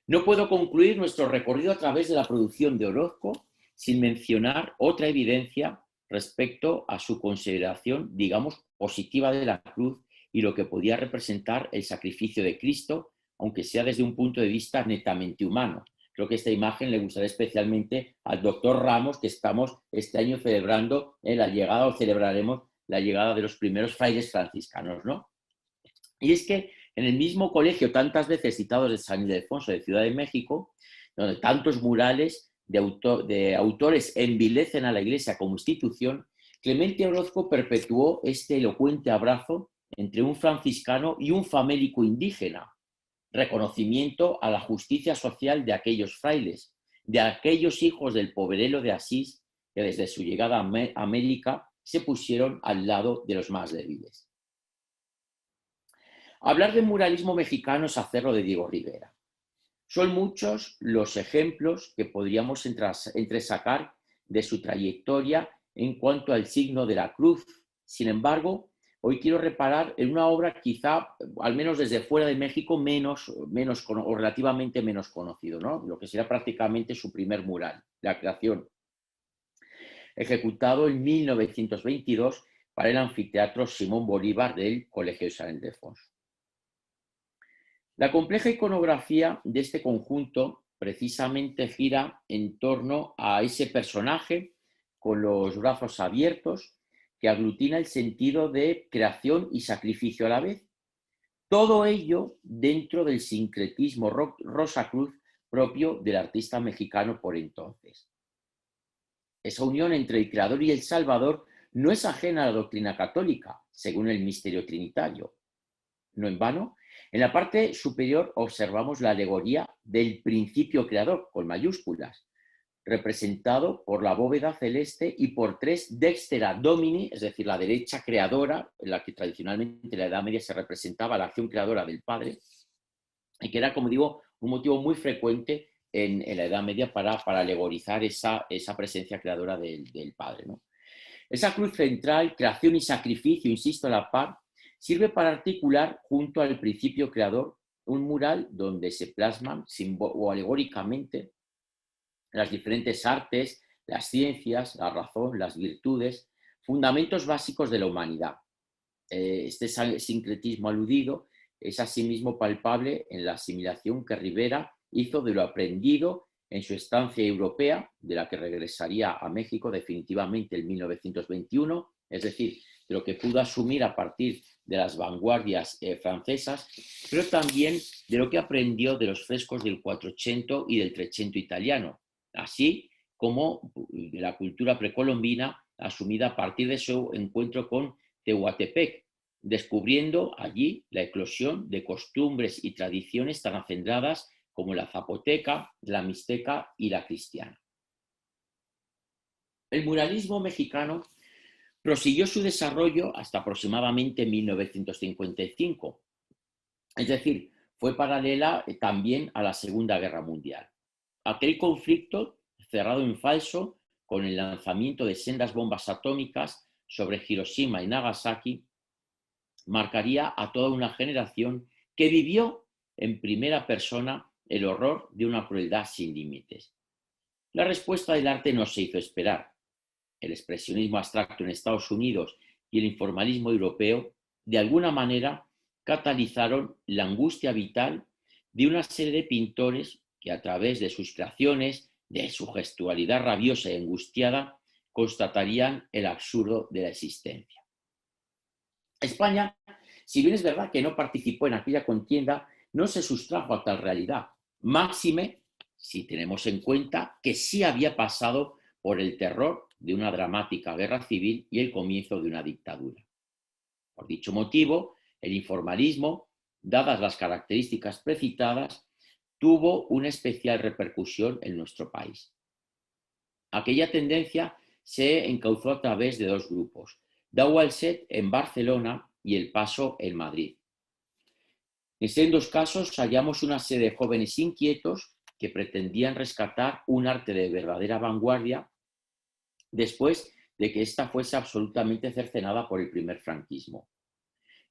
No puedo concluir nuestro recorrido a través de la producción de Orozco sin mencionar otra evidencia respecto a su consideración, digamos, positiva de la cruz y lo que podía representar el sacrificio de Cristo, aunque sea desde un punto de vista netamente humano. Creo que esta imagen le gustará especialmente al doctor Ramos, que estamos este año celebrando la llegada, o celebraremos la llegada de los primeros frailes franciscanos, ¿no? Y es que en el mismo colegio, tantas veces citado de San Ildefonso de Ciudad de México, donde tantos murales de autores envilecen a la Iglesia como institución, Clemente Orozco perpetuó este elocuente abrazo entre un franciscano y un famélico indígena, reconocimiento a la justicia social de aquellos frailes, de aquellos hijos del poverelo de Asís que desde su llegada a América se pusieron al lado de los más débiles. Hablar de muralismo mexicano es hacerlo de Diego Rivera. Son muchos los ejemplos que podríamos entresacar de su trayectoria en cuanto al signo de la cruz. Sin embargo, hoy quiero reparar en una obra quizá, al menos desde fuera de México, menos o relativamente menos conocido, ¿no? Lo que será prácticamente su primer mural, La Creación, ejecutado en 1922 para el anfiteatro Simón Bolívar del Colegio de San Ildefonso. La compleja iconografía de este conjunto precisamente gira en torno a ese personaje con los brazos abiertos que aglutina el sentido de creación y sacrificio a la vez. Todo ello dentro del sincretismo rosacruz propio del artista mexicano por entonces. Esa unión entre el Creador y el Salvador no es ajena a la doctrina católica, según el misterio trinitario. No en vano, en la parte superior observamos la alegoría del principio creador, con mayúsculas, representado por la bóveda celeste y por tres dextera domini, es decir, la derecha creadora, en la que tradicionalmente en la Edad Media se representaba la acción creadora del Padre, y que era, como digo, un motivo muy frecuente en la Edad Media para alegorizar esa presencia creadora del Padre, ¿no? Esa cruz central, creación y sacrificio, insisto, a la par, sirve para articular junto al principio creador un mural donde se plasman o alegóricamente las diferentes artes, las ciencias, la razón, las virtudes, fundamentos básicos de la humanidad. Este sincretismo aludido es asimismo palpable en la asimilación que Rivera hizo de lo aprendido en su estancia europea, de la que regresaría a México definitivamente en 1921, es decir, de lo que pudo asumir a partir de las vanguardias francesas, pero también de lo que aprendió de los frescos del 400 y del 300 italiano, así como de la cultura precolombina asumida a partir de su encuentro con Tehuantepec, descubriendo allí la eclosión de costumbres y tradiciones tan acendradas como la zapoteca, la mixteca y la cristiana. El muralismo mexicano prosiguió su desarrollo hasta aproximadamente 1955, es decir, fue paralela también a la Segunda Guerra Mundial. Aquel conflicto, cerrado en falso con el lanzamiento de sendas bombas atómicas sobre Hiroshima y Nagasaki, marcaría a toda una generación que vivió en primera persona el horror de una crueldad sin límites. La respuesta del arte no se hizo esperar. El expresionismo abstracto en Estados Unidos y el informalismo europeo, de alguna manera, catalizaron la angustia vital de una serie de pintores que a través de sus creaciones, de su gestualidad rabiosa y angustiada, constatarían el absurdo de la existencia. España, si bien es verdad que no participó en aquella contienda, no se sustrajo a tal realidad. Máxime, si tenemos en cuenta que sí había pasado por el terror de una dramática guerra civil y el comienzo de una dictadura. Por dicho motivo, el informalismo, dadas las características precitadas, tuvo una especial repercusión en nuestro país. Aquella tendencia se encauzó a través de dos grupos, Daualset en Barcelona y El Paso en Madrid. En sendos casos hallamos una serie de jóvenes inquietos que pretendían rescatar un arte de verdadera vanguardia después de que ésta fuese absolutamente cercenada por el primer franquismo.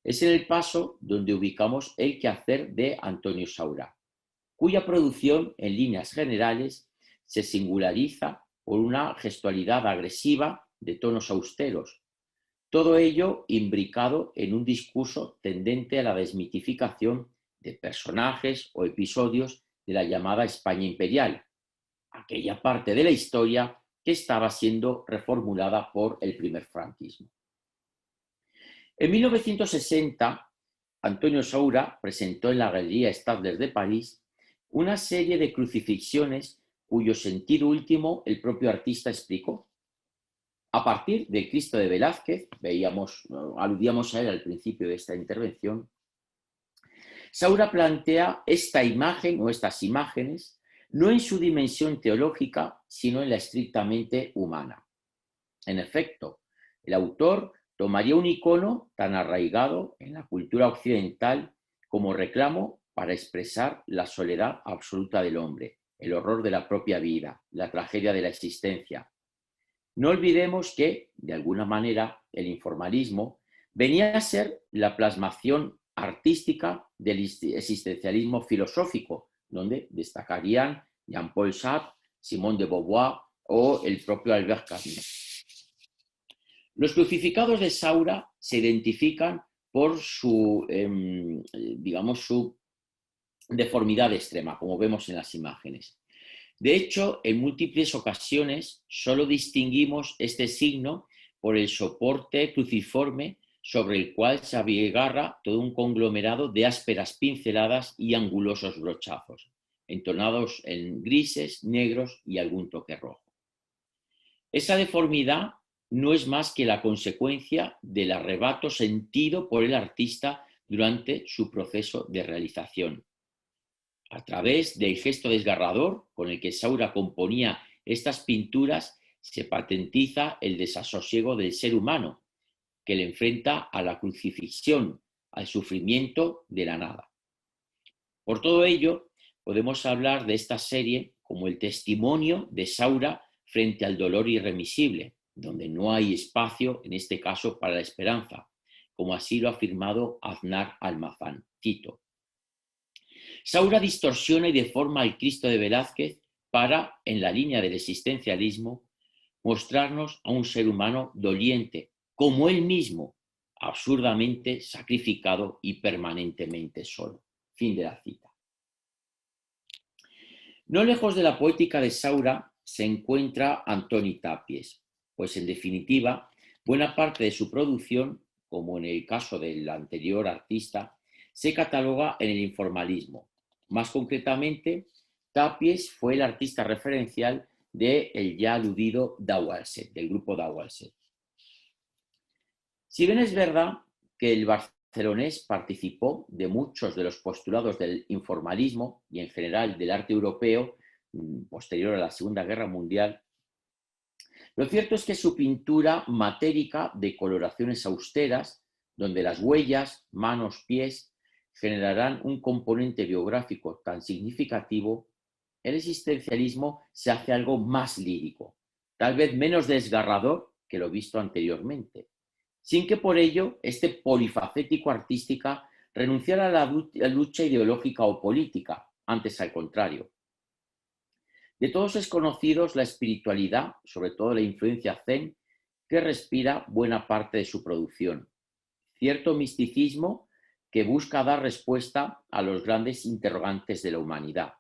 Es en el paso donde ubicamos el quehacer de Antonio Saura, cuya producción, en líneas generales, se singulariza por una gestualidad agresiva de tonos austeros, todo ello imbricado en un discurso tendente a la desmitificación de personajes o episodios de la llamada España imperial, aquella parte de la historia que estaba siendo reformulada por el primer franquismo. En 1960, Antonio Saura presentó en la Galería Stadler de París una serie de crucifixiones cuyo sentido último el propio artista explicó. A partir del Cristo de Velázquez, aludíamos a él al principio de esta intervención, Saura plantea esta imagen o estas imágenes no en su dimensión teológica, sino en la estrictamente humana. En efecto, el autor tomaría un icono tan arraigado en la cultura occidental como reclamo para expresar la soledad absoluta del hombre, el horror de la propia vida, la tragedia de la existencia. No olvidemos que, de alguna manera, el informalismo venía a ser la plasmación artística del existencialismo filosófico, donde destacarían Jean-Paul Sartre, Simone de Beauvoir o el propio Albert Camus. Los crucificados de Saura se identifican por su deformidad extrema, como vemos en las imágenes. De hecho, en múltiples ocasiones solo distinguimos este signo por el soporte cruciforme sobre el cual se abigarra todo un conglomerado de ásperas pinceladas y angulosos brochazos, entonados en grises, negros y algún toque rojo. Esa deformidad no es más que la consecuencia del arrebato sentido por el artista durante su proceso de realización. A través del gesto desgarrador con el que Saura componía estas pinturas, se patentiza el desasosiego del ser humano, que le enfrenta a la crucifixión, al sufrimiento de la nada. Por todo ello, podemos hablar de esta serie como el testimonio de Saura frente al dolor irremisible, donde no hay espacio, en este caso, para la esperanza, como así lo ha afirmado Aznar Almazán. Cito: Saura distorsiona y deforma al Cristo de Velázquez para, en la línea del existencialismo, mostrarnos a un ser humano doliente, como él mismo, absurdamente sacrificado y permanentemente solo. Fin de la cita. No lejos de la poética de Saura se encuentra Antoni Tàpies, pues en definitiva, buena parte de su producción, como en el caso del anterior artista, se cataloga en el informalismo. Más concretamente, Tàpies fue el artista referencial del ya aludido Dauwalset, del grupo Dauwalset. Si bien es verdad que el barcelonés participó de muchos de los postulados del informalismo y en general del arte europeo posterior a la Segunda Guerra Mundial, lo cierto es que su pintura matérica de coloraciones austeras, donde las huellas, manos, pies, generarán un componente biográfico tan significativo, el existencialismo se hace algo más lírico, tal vez menos desgarrador que lo visto anteriormente, sin que por ello este polifacético artística renunciara a la lucha ideológica o política, antes al contrario. De todos es conocido la espiritualidad, sobre todo la influencia zen, que respira buena parte de su producción. Cierto misticismo que busca dar respuesta a los grandes interrogantes de la humanidad.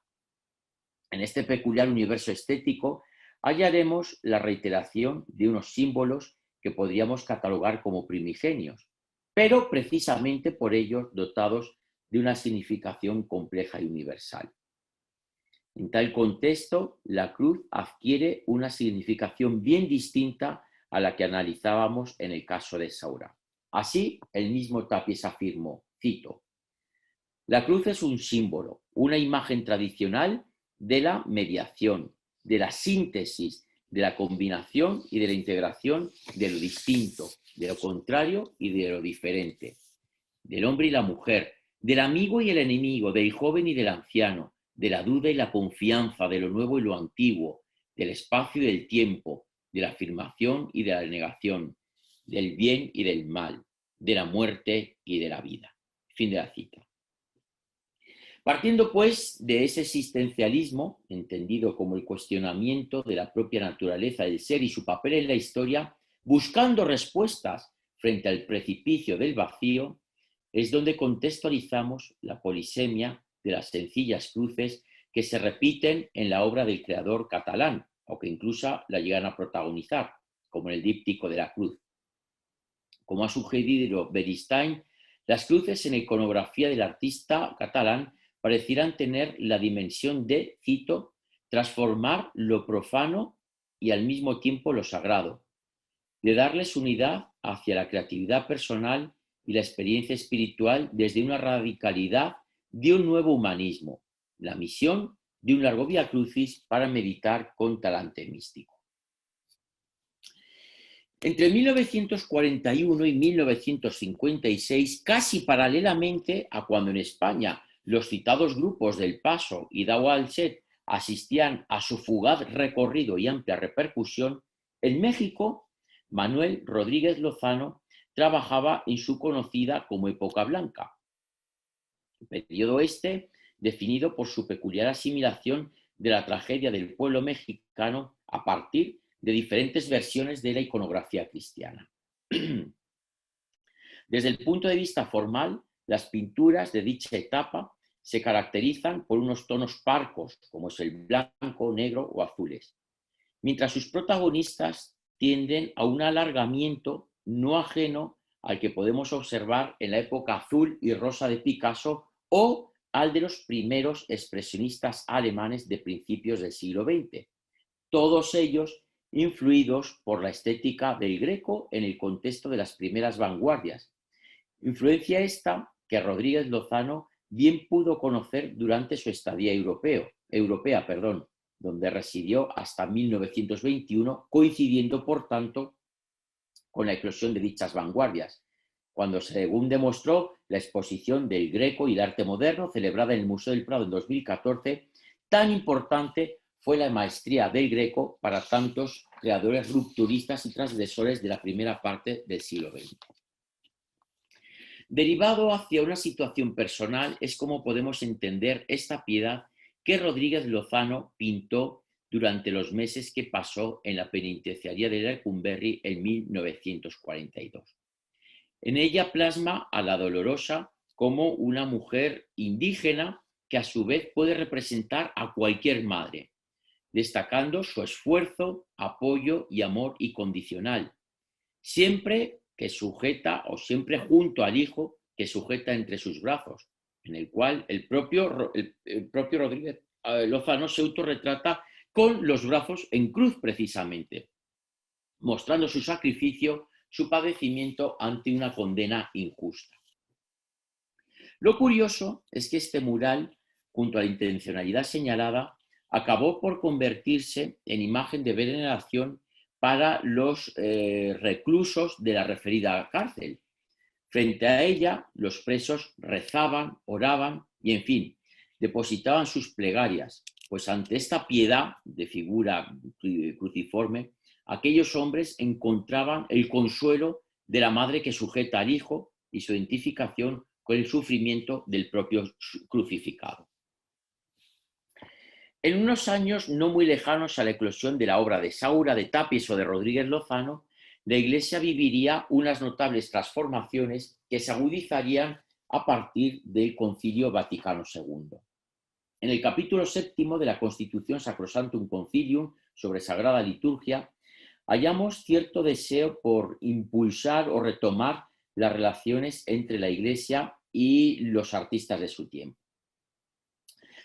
En este peculiar universo estético hallaremos la reiteración de unos símbolos que podríamos catalogar como primigenios, pero precisamente por ello dotados de una significación compleja y universal. En tal contexto, la cruz adquiere una significación bien distinta a la que analizábamos en el caso de Saura. Así, el mismo Tàpies afirmó, cito: la cruz es un símbolo, una imagen tradicional de la mediación, de la síntesis, de la combinación y de la integración de lo distinto, de lo contrario y de lo diferente, del hombre y la mujer, del amigo y el enemigo, del joven y del anciano, de la duda y la confianza, de lo nuevo y lo antiguo, del espacio y del tiempo, de la afirmación y de la negación, del bien y del mal, de la muerte y de la vida. Fin de la cita. Partiendo, pues, de ese existencialismo, entendido como el cuestionamiento de la propia naturaleza del ser y su papel en la historia, buscando respuestas frente al precipicio del vacío, es donde contextualizamos la polisemia de las sencillas cruces que se repiten en la obra del creador catalán, o que incluso la llegan a protagonizar, como en el díptico de la cruz. Como ha sugerido Beristain, las cruces en la iconografía del artista catalán parecieran tener la dimensión de, cito, transformar lo profano y al mismo tiempo lo sagrado, de darles unidad hacia la creatividad personal y la experiencia espiritual desde una radicalidad de un nuevo humanismo, la misión de un largo vía crucis para meditar con talante místico. Entre 1941 y 1956, casi paralelamente a cuando en España los citados grupos del Paso y Dawa al-Shed asistían a su fugaz recorrido y amplia repercusión, en México, Manuel Rodríguez Lozano trabajaba en su conocida como época blanca, periodo este definido por su peculiar asimilación de la tragedia del pueblo mexicano a partir de diferentes versiones de la iconografía cristiana. Desde el punto de vista formal, las pinturas de dicha etapa se caracterizan por unos tonos parcos, como es el blanco, negro o azules, mientras sus protagonistas tienden a un alargamiento no ajeno al que podemos observar en la época azul y rosa de Picasso o al de los primeros expresionistas alemanes de principios del siglo XX, todos ellos influidos por la estética del Greco en el contexto de las primeras vanguardias. Influencia esta que Rodríguez Lozano bien pudo conocer durante su estadía europea, donde residió hasta 1921, coincidiendo, por tanto, con la eclosión de dichas vanguardias, cuando, según demostró la exposición del Greco y el arte moderno celebrada en el Museo del Prado en 2014, tan importante fue la maestría del Greco para tantos creadores rupturistas y transgresores de la primera parte del siglo XX. Derivado hacia una situación personal es como podemos entender esta piedad que Rodríguez Lozano pintó durante los meses que pasó en la penitenciaría de Lecumberri en 1942. En ella plasma a la Dolorosa como una mujer indígena que a su vez puede representar a cualquier madre, destacando su esfuerzo, apoyo y amor incondicional, siempre que sujeta o siempre junto al hijo que sujeta entre sus brazos, en el cual el propio Rodríguez Lozano se autorretrata con los brazos en cruz precisamente, mostrando su sacrificio, su padecimiento ante una condena injusta. Lo curioso es que este mural, junto a la intencionalidad señalada, acabó por convertirse en imagen de veneración para los reclusos de la referida cárcel. Frente a ella, los presos rezaban, oraban y, en fin, depositaban sus plegarias, pues ante esta piedad de figura cruciforme, aquellos hombres encontraban el consuelo de la madre que sujeta al hijo y su identificación con el sufrimiento del propio crucificado. En unos años no muy lejanos a la eclosión de la obra de Saura de Tapies o de Rodríguez Lozano, la Iglesia viviría unas notables transformaciones que se agudizarían a partir del Concilio Vaticano II. En el capítulo 7 de la Constitución Sacrosanctum Concilium sobre Sagrada Liturgia, hallamos cierto deseo por impulsar o retomar las relaciones entre la Iglesia y los artistas de su tiempo.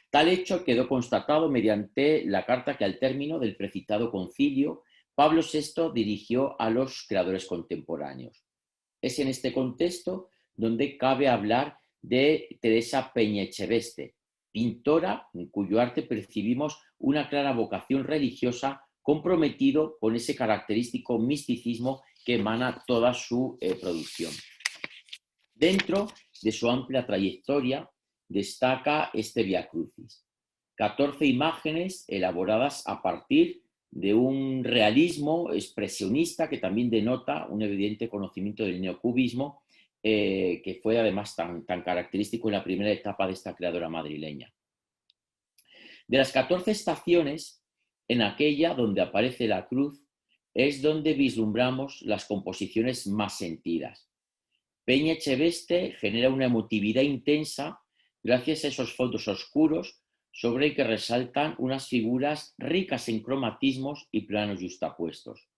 Tal hecho quedó constatado mediante la carta que al término del precitado concilio Pablo VI dirigió a los creadores contemporáneos. Es en este contexto donde cabe hablar de Teresa Peña Echeveste, pintora en cuyo arte percibimos una clara vocación religiosa comprometido con ese característico misticismo que emana toda su producción. Dentro de su amplia trayectoria destaca este Via Crucis, 14 imágenes elaboradas a partir de un realismo expresionista que también denota un evidente conocimiento del neocubismo, que fue además tan característico en la primera etapa de esta creadora madrileña. De las 14 estaciones, en aquella donde aparece la cruz es donde vislumbramos las composiciones más sentidas. Peña Echeveste genera una emotividad intensa gracias a esos fondos oscuros sobre el que resaltan unas figuras ricas en cromatismos y planos yuxtapuestos.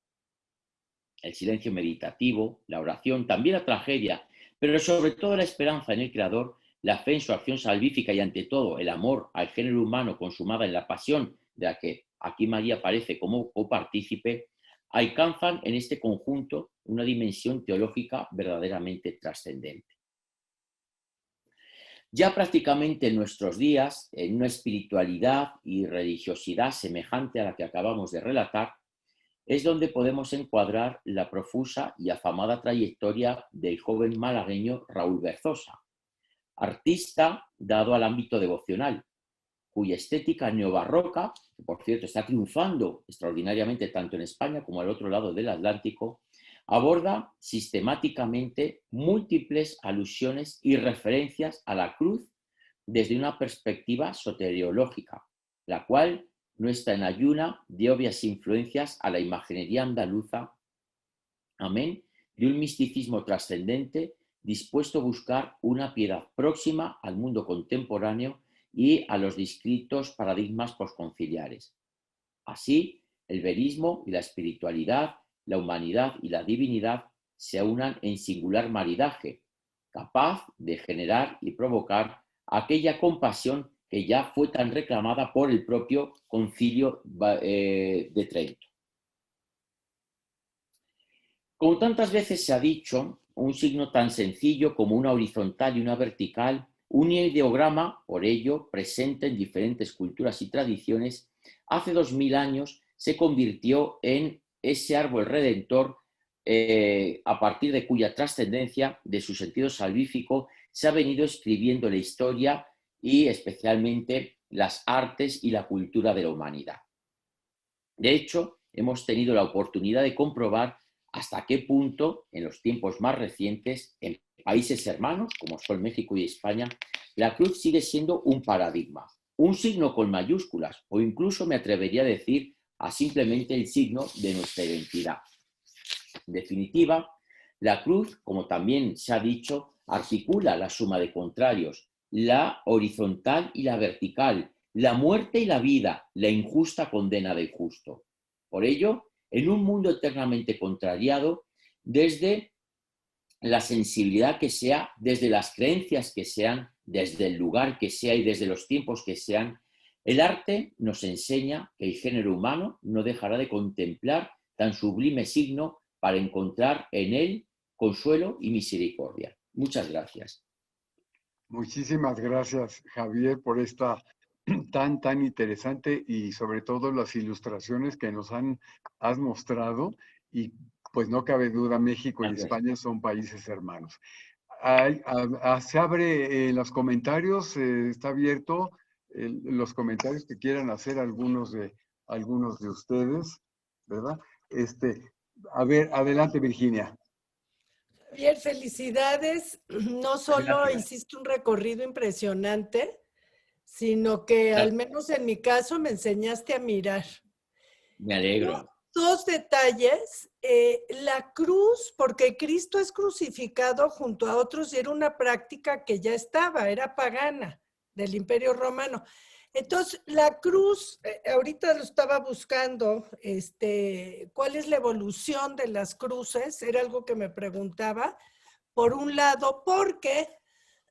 El silencio meditativo, la oración, también la tragedia, pero sobre todo la esperanza en el Creador, la fe en su acción salvífica y ante todo el amor al género humano consumada en la pasión de la que aquí María aparece como copartícipe, alcanzan en este conjunto una dimensión teológica verdaderamente trascendente. Ya prácticamente en nuestros días, en una espiritualidad y religiosidad semejante a la que acabamos de relatar, es donde podemos encuadrar la profusa y afamada trayectoria del joven malagueño Raúl Berzosa, artista dado al ámbito devocional, cuya estética neobarroca, que por cierto está triunfando extraordinariamente tanto en España como al otro lado del Atlántico, aborda sistemáticamente múltiples alusiones y referencias a la cruz desde una perspectiva soteriológica, la cual no está en ayuna de obvias influencias a la imaginería andaluza, amén, de un misticismo trascendente dispuesto a buscar una piedad próxima al mundo contemporáneo y a los distintos paradigmas posconciliares. Así, el verismo y la espiritualidad, la humanidad y la divinidad se unan en singular maridaje, capaz de generar y provocar aquella compasión que ya fue tan reclamada por el propio Concilio de Trento. Como tantas veces se ha dicho, un signo tan sencillo como una horizontal y una vertical, un ideograma, por ello, presente en diferentes culturas y tradiciones, hace 2000 años se convirtió en ese árbol redentor a partir de cuya trascendencia, de su sentido salvífico, se ha venido escribiendo la historia y especialmente las artes y la cultura de la humanidad. De hecho, hemos tenido la oportunidad de comprobar hasta qué punto, en los tiempos más recientes, en países hermanos, como son México y España, la cruz sigue siendo un paradigma, un signo con mayúsculas, o incluso me atrevería a decir a simplemente el signo de nuestra identidad. En definitiva, la cruz, como también se ha dicho, articula la suma de contrarios, la horizontal y la vertical, la muerte y la vida, la injusta condena del justo. Por ello, en un mundo eternamente contrariado, desde la sensibilidad que sea, desde las creencias que sean, desde el lugar que sea y desde los tiempos que sean, el arte nos enseña que el género humano no dejará de contemplar tan sublime signo para encontrar en él consuelo y misericordia. Muchas gracias. Muchísimas gracias, Javier, por esta tan interesante y sobre todo las ilustraciones que has mostrado y pues no cabe duda, México y España son países hermanos. Se abre los comentarios, está abierto los comentarios que quieran hacer algunos de ustedes, ¿verdad? A ver, adelante, Virginia. Javier, felicidades. No solo hiciste un recorrido impresionante, sino que al menos en mi caso me enseñaste a mirar. Me alegro. Dos detalles. La cruz, porque Cristo es crucificado junto a otros y era una práctica que ya estaba, era pagana del Imperio Romano. Entonces, la cruz, ahorita lo estaba buscando, ¿cuál es la evolución de las cruces? Era algo que me preguntaba. Por un lado, porque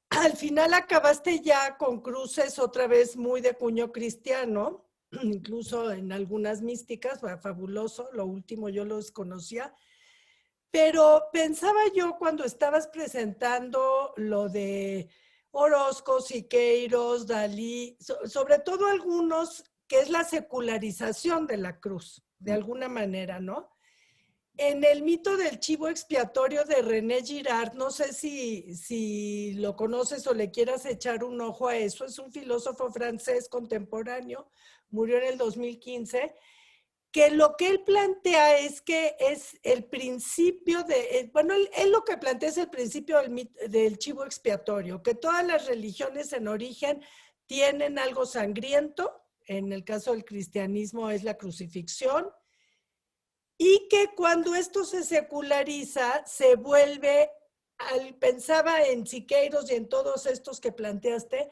al final acabaste ya con cruces otra vez muy de cuño cristiano, incluso en algunas místicas, fabuloso, lo último yo los conocía, pero pensaba yo cuando estabas presentando lo de Orozco, Siqueiros, Dalí, sobre todo algunos, que es la secularización de la cruz, de alguna manera, ¿no? En el mito del chivo expiatorio de René Girard, no sé si lo conoces o le quieras echar un ojo a eso, es un filósofo francés contemporáneo, murió en el 2015, que lo que él plantea es que es el principio de, bueno, él lo que plantea es el principio del chivo expiatorio, que todas las religiones en origen tienen algo sangriento, en el caso del cristianismo es la crucifixión, y que cuando esto se seculariza, se vuelve, pensaba en Siqueiros y en todos estos que planteaste,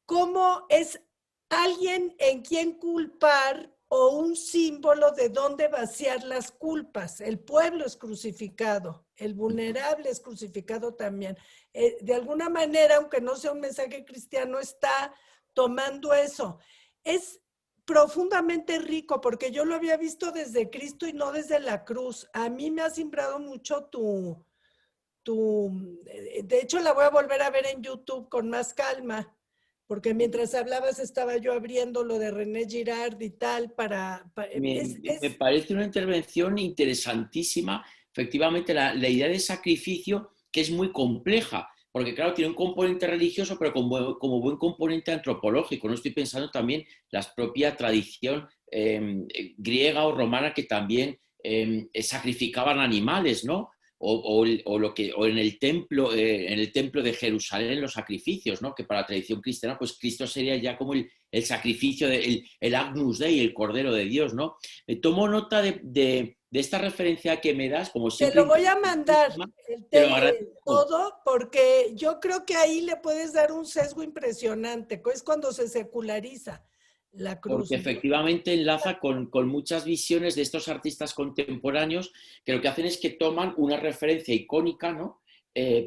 cómo es alguien en quien culpar o un símbolo de dónde vaciar las culpas. El pueblo es crucificado, el vulnerable es crucificado también. De alguna manera, aunque no sea un mensaje cristiano, está tomando eso. Es profundamente rico porque yo lo había visto desde Cristo y no desde la cruz. A mí me ha simbrado mucho de hecho la voy a volver a ver en YouTube con más calma, porque mientras hablabas estaba yo abriendo lo de René Girard y tal Me parece una intervención interesantísima, efectivamente, la idea de sacrificio, que es muy compleja, porque claro, tiene un componente religioso, pero como buen componente antropológico. No estoy pensando también la propia tradición griega o romana, que también sacrificaban animales, ¿no? O en el templo de Jerusalén, los sacrificios, ¿no? Que para la tradición cristiana, pues Cristo sería ya como el sacrificio, el Agnus Dei, el Cordero de Dios, ¿no? Tomo nota de esta referencia que me das, como Te siempre. lo voy a mandar, Te lo agradezco. todo, porque yo creo que ahí le puedes dar un sesgo impresionante, que es cuando se seculariza la cruz. Porque efectivamente enlaza con muchas visiones de estos artistas contemporáneos, que lo que hacen es que toman una referencia icónica, ¿no?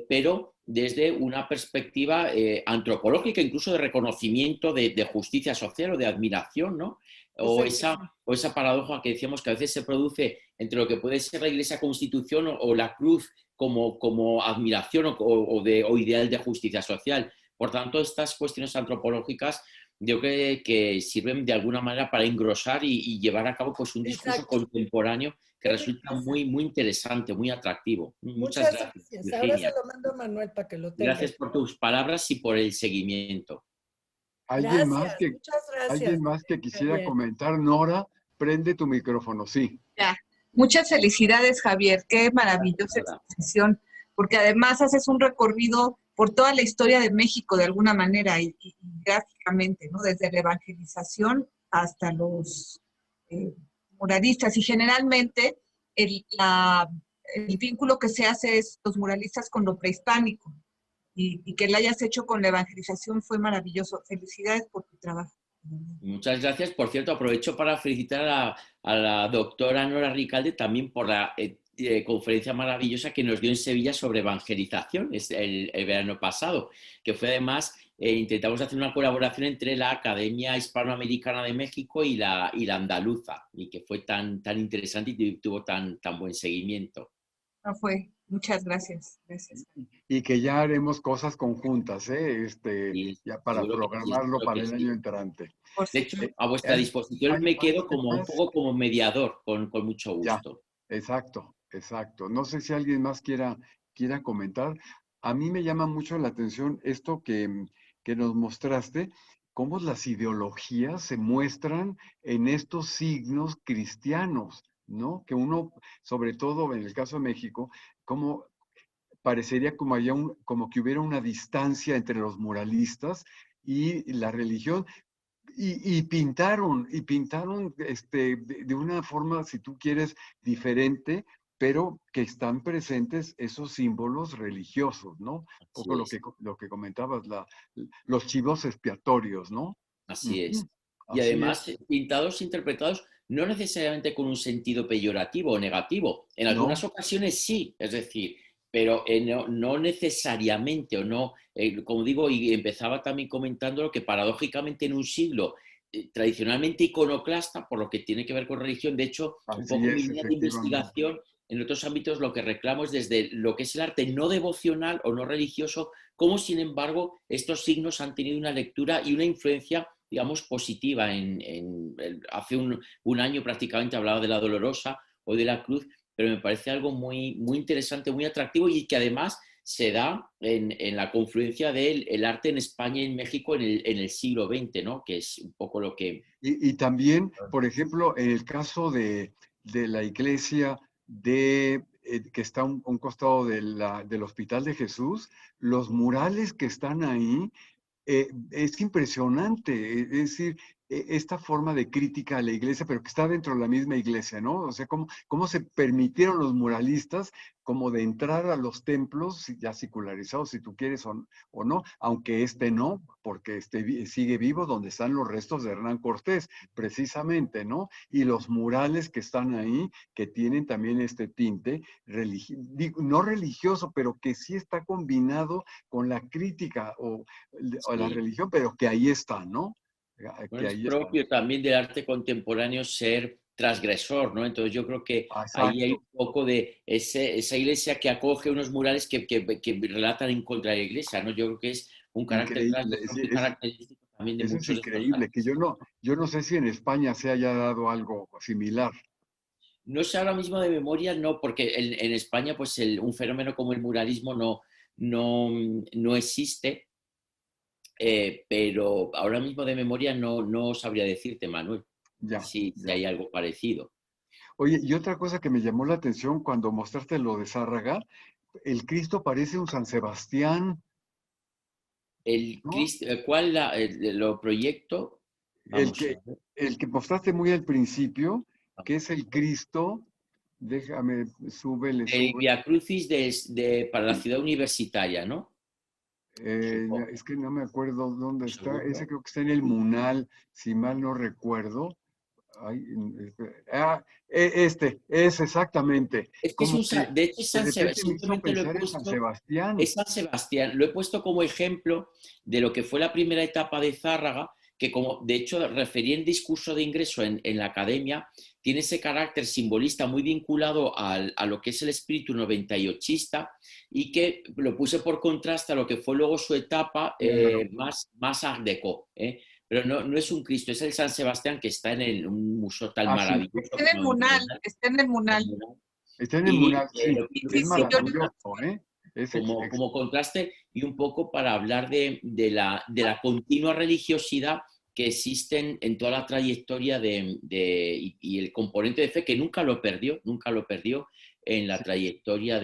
Pero desde una perspectiva antropológica, incluso de reconocimiento de justicia social o de admiración, ¿no? O esa paradoja que decíamos que a veces se produce entre lo que puede ser la Iglesia Constitución o la cruz como admiración o ideal de justicia social. Por tanto, estas cuestiones antropológicas yo creo que sirven de alguna manera para engrosar y llevar a cabo pues, un discurso contemporáneo que resulta muy, muy interesante, muy atractivo. Muchas gracias, Virginia. Ahora se lo mando a Manuel para que lo tenga. Gracias por tus palabras y por el seguimiento. ¿Alguien Muchas gracias. ¿Alguien más que quisiera comentar? Nora, prende tu micrófono, sí. Ya. Muchas felicidades, Javier. Qué maravillosa exposición, porque además haces un recorrido por toda la historia de México de alguna manera y gráficamente, ¿no? Desde la evangelización hasta los muralistas. Y generalmente el vínculo que se hace es los muralistas con lo prehispánico. Y que lo hayas hecho con la evangelización fue maravilloso. Felicidades por tu trabajo. Muchas gracias. Por cierto, aprovecho para felicitar a la doctora Nora Ricalde también por la conferencia maravillosa que nos dio en Sevilla sobre evangelización el verano pasado, que fue además, intentamos hacer una colaboración entre la Academia Hispanoamericana de México y la andaluza, y que fue tan interesante y tuvo tan buen seguimiento. No fue. Muchas gracias. Gracias. Y que ya haremos cosas conjuntas, Sí, ya para programarlo para el año entrante. De hecho, a vuestra disposición me quedo un poco como mediador, con mucho gusto. Ya, exacto. No sé si alguien más quiera comentar. A mí me llama mucho la atención esto que nos mostraste, cómo las ideologías se muestran en estos signos cristianos, ¿no? Que uno, sobre todo en el caso de México, como parecería como que hubiera una distancia entre los muralistas y la religión, y pintaron de una forma, si tú quieres, diferente, pero que están presentes esos símbolos religiosos, ¿no? Un poco lo que comentabas, los chivos expiatorios, ¿no? Así es. Y además, pintados, interpretados, no necesariamente con un sentido peyorativo o negativo. En algunas ocasiones sí, es decir, pero no necesariamente, o no, como digo, y empezaba también comentando que paradójicamente en un siglo tradicionalmente iconoclasta, por lo que tiene que ver con religión, de hecho, un poco mi línea de investigación en otros ámbitos lo que reclamo es desde lo que es el arte no devocional o no religioso, cómo sin embargo estos signos han tenido una lectura y una influencia, digamos, positiva. Hace un año prácticamente hablaba de la Dolorosa o de la Cruz, pero me parece algo muy, muy interesante, muy atractivo y que además se da en la confluencia del arte en España y en México en el siglo XX, ¿no? Que es un poco lo que... Y también, por ejemplo, en el caso de la iglesia que está a un costado del Hospital de Jesús, los murales que están ahí, es impresionante, es decir, esta forma de crítica a la iglesia, pero que está dentro de la misma iglesia, ¿no? O sea, cómo se permitieron los muralistas como de entrar a los templos, ya secularizados, si tú quieres o no, aunque no, porque sigue vivo donde están los restos de Hernán Cortés, precisamente, ¿no? Y los murales que están ahí, que tienen también este tinte, no religioso, pero que sí está combinado con la crítica o la Sí. religión, pero que ahí está, ¿no? Bueno, Que es ahí está. propio también del arte contemporáneo ser transgresor, ¿no? Entonces yo creo que ahí hay Exacto. un poco de esa iglesia que acoge unos murales que relatan en contra de la iglesia, ¿no? Yo creo que es un carácter Increíble. transgresor muy característico también de Eso es muchos de estos increíble, que artistas. yo no sé si en España se haya dado algo similar. No sé ahora mismo de memoria, no, porque en España pues un fenómeno como el muralismo no existe, pero ahora mismo de memoria no sabría decirte, Manuel, Ya, si ya. hay algo parecido. Oye, y otra cosa que me llamó la atención cuando mostraste lo de Zárraga, el Cristo parece un San Sebastián, ¿no? ¿Cuál lo proyecto? El Vamos a que, ver. el que mostraste muy al principio, que es el Cristo, déjame, le El sube. Via Crucis para la ciudad universitaria, ¿no? Supongo. Es que no me acuerdo dónde Un está. Ese segundo. creo que está en el Munal, si mal no recuerdo. Ay, es exactamente. Es que es Como que de hecho es de San Sebastián, repente me hizo simplemente lo he pensar en San puesto, Sebastián. es San Sebastián, lo he puesto como ejemplo de lo que fue la primera etapa de Zárraga, que como de hecho referí en discurso de ingreso en la academia, tiene ese carácter simbolista muy vinculado a lo que es el espíritu 98ista y que lo puse por contraste a lo que fue luego su etapa Claro. más art déco, ¿eh? Pero no es un Cristo, es el San Sebastián que está en un museo tan Ah, sí. maravilloso Está en el como el Munal, Munal. está en el Munal. Está en el Y Munal, sí. lo Sí, Es sí, sí, yo lo maravilloso, ¿eh? Es como contraste y un poco para hablar de la continua religiosidad que existe en toda la trayectoria y el componente de fe que nunca lo perdió en la sí. trayectoria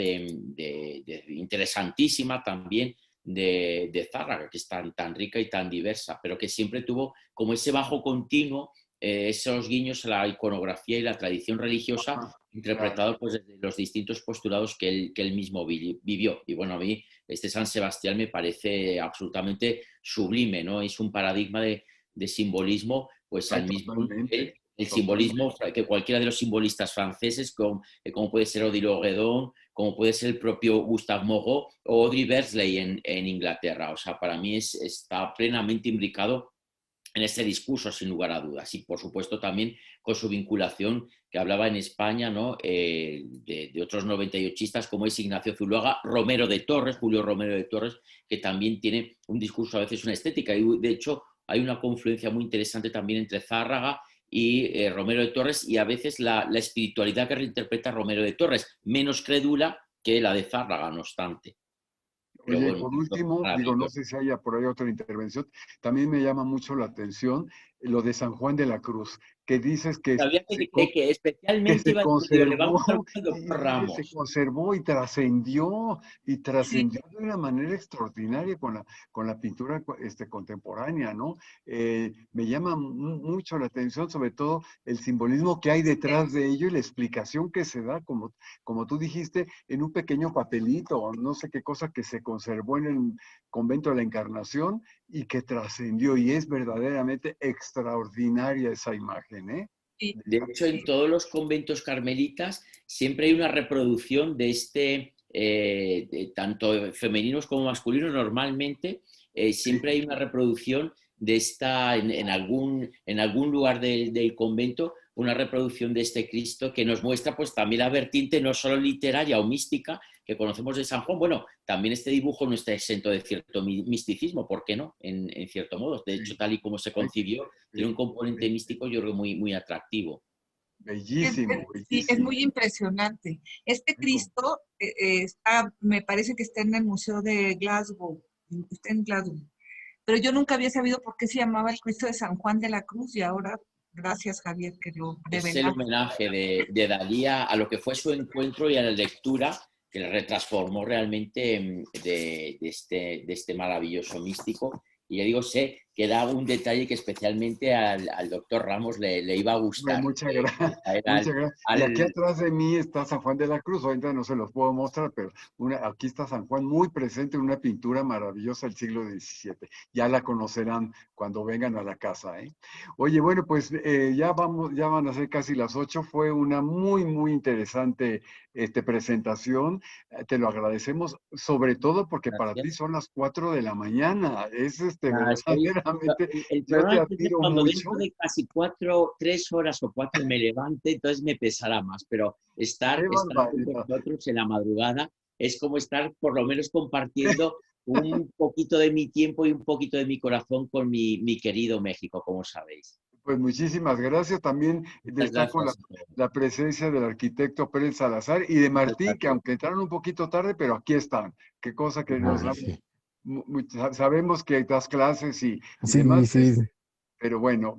interesantísima también de Zárraga, que es tan rica y tan diversa, pero que siempre tuvo como ese bajo continuo, esos guiños a la iconografía y la tradición religiosa Ajá, claro. interpretado pues, desde los distintos postulados que él mismo vivió. Y bueno, a mí este San Sebastián me parece absolutamente sublime, ¿no? Es un paradigma de simbolismo, pues Ay, al mismo totalmente. nivel, el simbolismo Totalmente. que cualquiera de los simbolistas franceses, como puede ser Odile Guédon, como puede ser el propio Gustave Moreau o Audrey Beardsley en Inglaterra. O sea, para mí está plenamente imbricado en este discurso, sin lugar a dudas. Y, por supuesto, también con su vinculación que hablaba en España, ¿no? De otros 98istas como es Ignacio Zuluaga, Romero de Torres, Julio Romero de Torres, que también tiene un discurso, a veces una estética. Y, de hecho, hay una confluencia muy interesante también entre Zárraga y Romero de Torres y a veces la espiritualidad que reinterpreta Romero de Torres, menos crédula que la de Zárraga, no obstante. Pero Oye, y bueno, por último, digo, no maravilloso. sé si haya por ahí otra intervención, también me llama mucho la atención lo de San Juan de la Cruz, que dices que Sabía que que especialmente se iba a decir, digo, le vamos a conservó hablar al doctor se Ramos. conservó y Sí, trascendió de una manera extraordinaria con la pintura contemporánea, ¿no? Me llama mucho la atención, sobre todo el simbolismo que hay detrás de ello y la explicación que se da, como tú dijiste, en un pequeño papelito, o no sé qué cosa que se conservó en el convento de la Encarnación y que trascendió, y es verdaderamente extraordinaria esa imagen, ¿eh? sí, De hecho, en todos los conventos carmelitas siempre hay una reproducción tanto femeninos como masculinos, normalmente Sí, siempre hay una reproducción de esta, en algún lugar del convento, una reproducción de este Cristo que nos muestra pues también la vertiente no solo literaria o mística que conocemos de San Juan. Bueno, también este dibujo no está exento de cierto misticismo, ¿por qué no? En cierto modo. De hecho, sí. tal y como se Ay, concibió, tiene sí, un componente sí. místico, yo creo, muy, muy atractivo. Bellísimo, Sí, es bellísimo. muy impresionante. Este Cristo me parece que está en el Museo de Glasgow, está en Glasgow. Pero yo nunca había sabido por qué se llamaba el Cristo de San Juan de la Cruz y ahora, gracias Javier, que lo Es el revelaste. homenaje de Dalí a lo que fue su encuentro y a la lectura que le retransformó realmente de este maravilloso místico. Y ya digo, sé que da un detalle que especialmente al doctor Ramos le iba a No, gustar. muchas gracias, Traer muchas gracias. Y aquí al- atrás de mí está San Juan de la Cruz, ahorita no se los puedo mostrar, pero aquí está San Juan muy presente en una pintura maravillosa del siglo XVII. Ya la conocerán cuando vengan a la casa, ¿eh? Oye, bueno, pues ya van a ser casi las 8. Fue una muy interesante presentación. Te lo agradecemos, sobre todo porque para ti Gracias. son las 4 de la mañana. Es Ah, verdaderamente, el yo te problema es que admiro cuando dentro mucho. de casi 3 horas o 4 me levante, entonces me pesará más, pero estar Qué con barbaridad. vosotros en la madrugada es como estar por lo menos compartiendo un poquito de mi tiempo y un poquito de mi corazón con mi querido México, como sabéis. Pues muchísimas gracias. También Muchas destaco gracias a todos. la presencia del arquitecto Pérez Salazar y de Muchas Martí, que gracias. aunque entraron un poquito tarde, pero aquí están. Qué cosa que nos Ay, da. sí. Sabemos que das clases y Sí, demás, sí. pero bueno,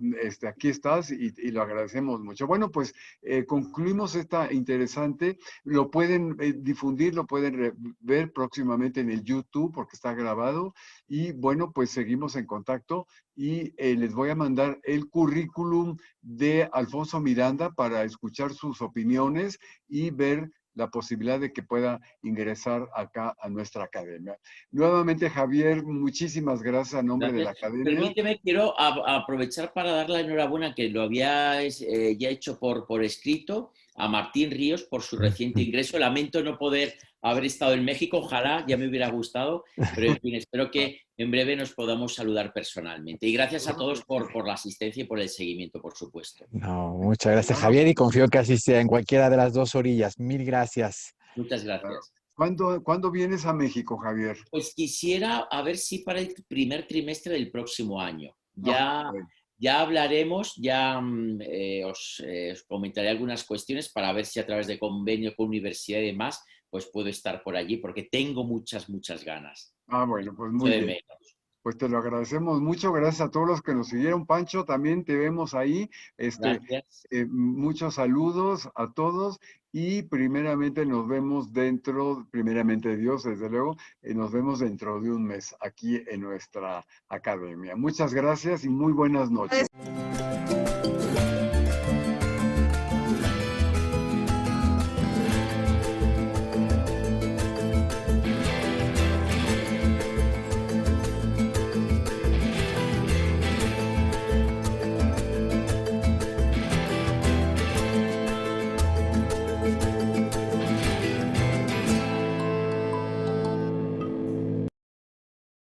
aquí estás y lo agradecemos mucho. Bueno, pues concluimos esta interesante. Lo pueden difundir, lo pueden ver próximamente en el YouTube porque está grabado. Y bueno, pues seguimos en contacto y les voy a mandar el currículum de Alfonso Miranda para escuchar sus opiniones y ver la posibilidad de que pueda ingresar acá a nuestra academia. Nuevamente, Javier, muchísimas gracias a nombre de la Gracias. academia. Permíteme, quiero aprovechar para dar la enhorabuena, que lo había ya hecho por escrito, a Martín Ríos por su reciente ingreso. Lamento no poder haber estado en México, ojalá, ya me hubiera gustado, pero en fin, espero que en breve nos podamos saludar personalmente. Y gracias a todos por la asistencia y por el seguimiento, por supuesto. No, muchas gracias, Claro, Javier, y confío que así sea en cualquiera de las dos orillas. Mil gracias. Muchas claro. gracias. ¿Cuándo vienes a México, Javier? Pues quisiera a ver si para el primer trimestre del próximo año. Ya, Bueno, ya hablaremos, ya os comentaré algunas cuestiones para ver si a través de convenio con universidad y demás, pues puedo estar por allí, porque tengo muchas ganas. bueno, pues Mucho muy de bien. menos. Pues te lo agradecemos mucho. Gracias a todos los que nos siguieron. Pancho, también te vemos ahí. Gracias. Muchos saludos a todos y primeramente nos vemos primeramente Dios, desde luego, nos vemos dentro de un mes aquí en nuestra academia. Muchas gracias y muy buenas noches.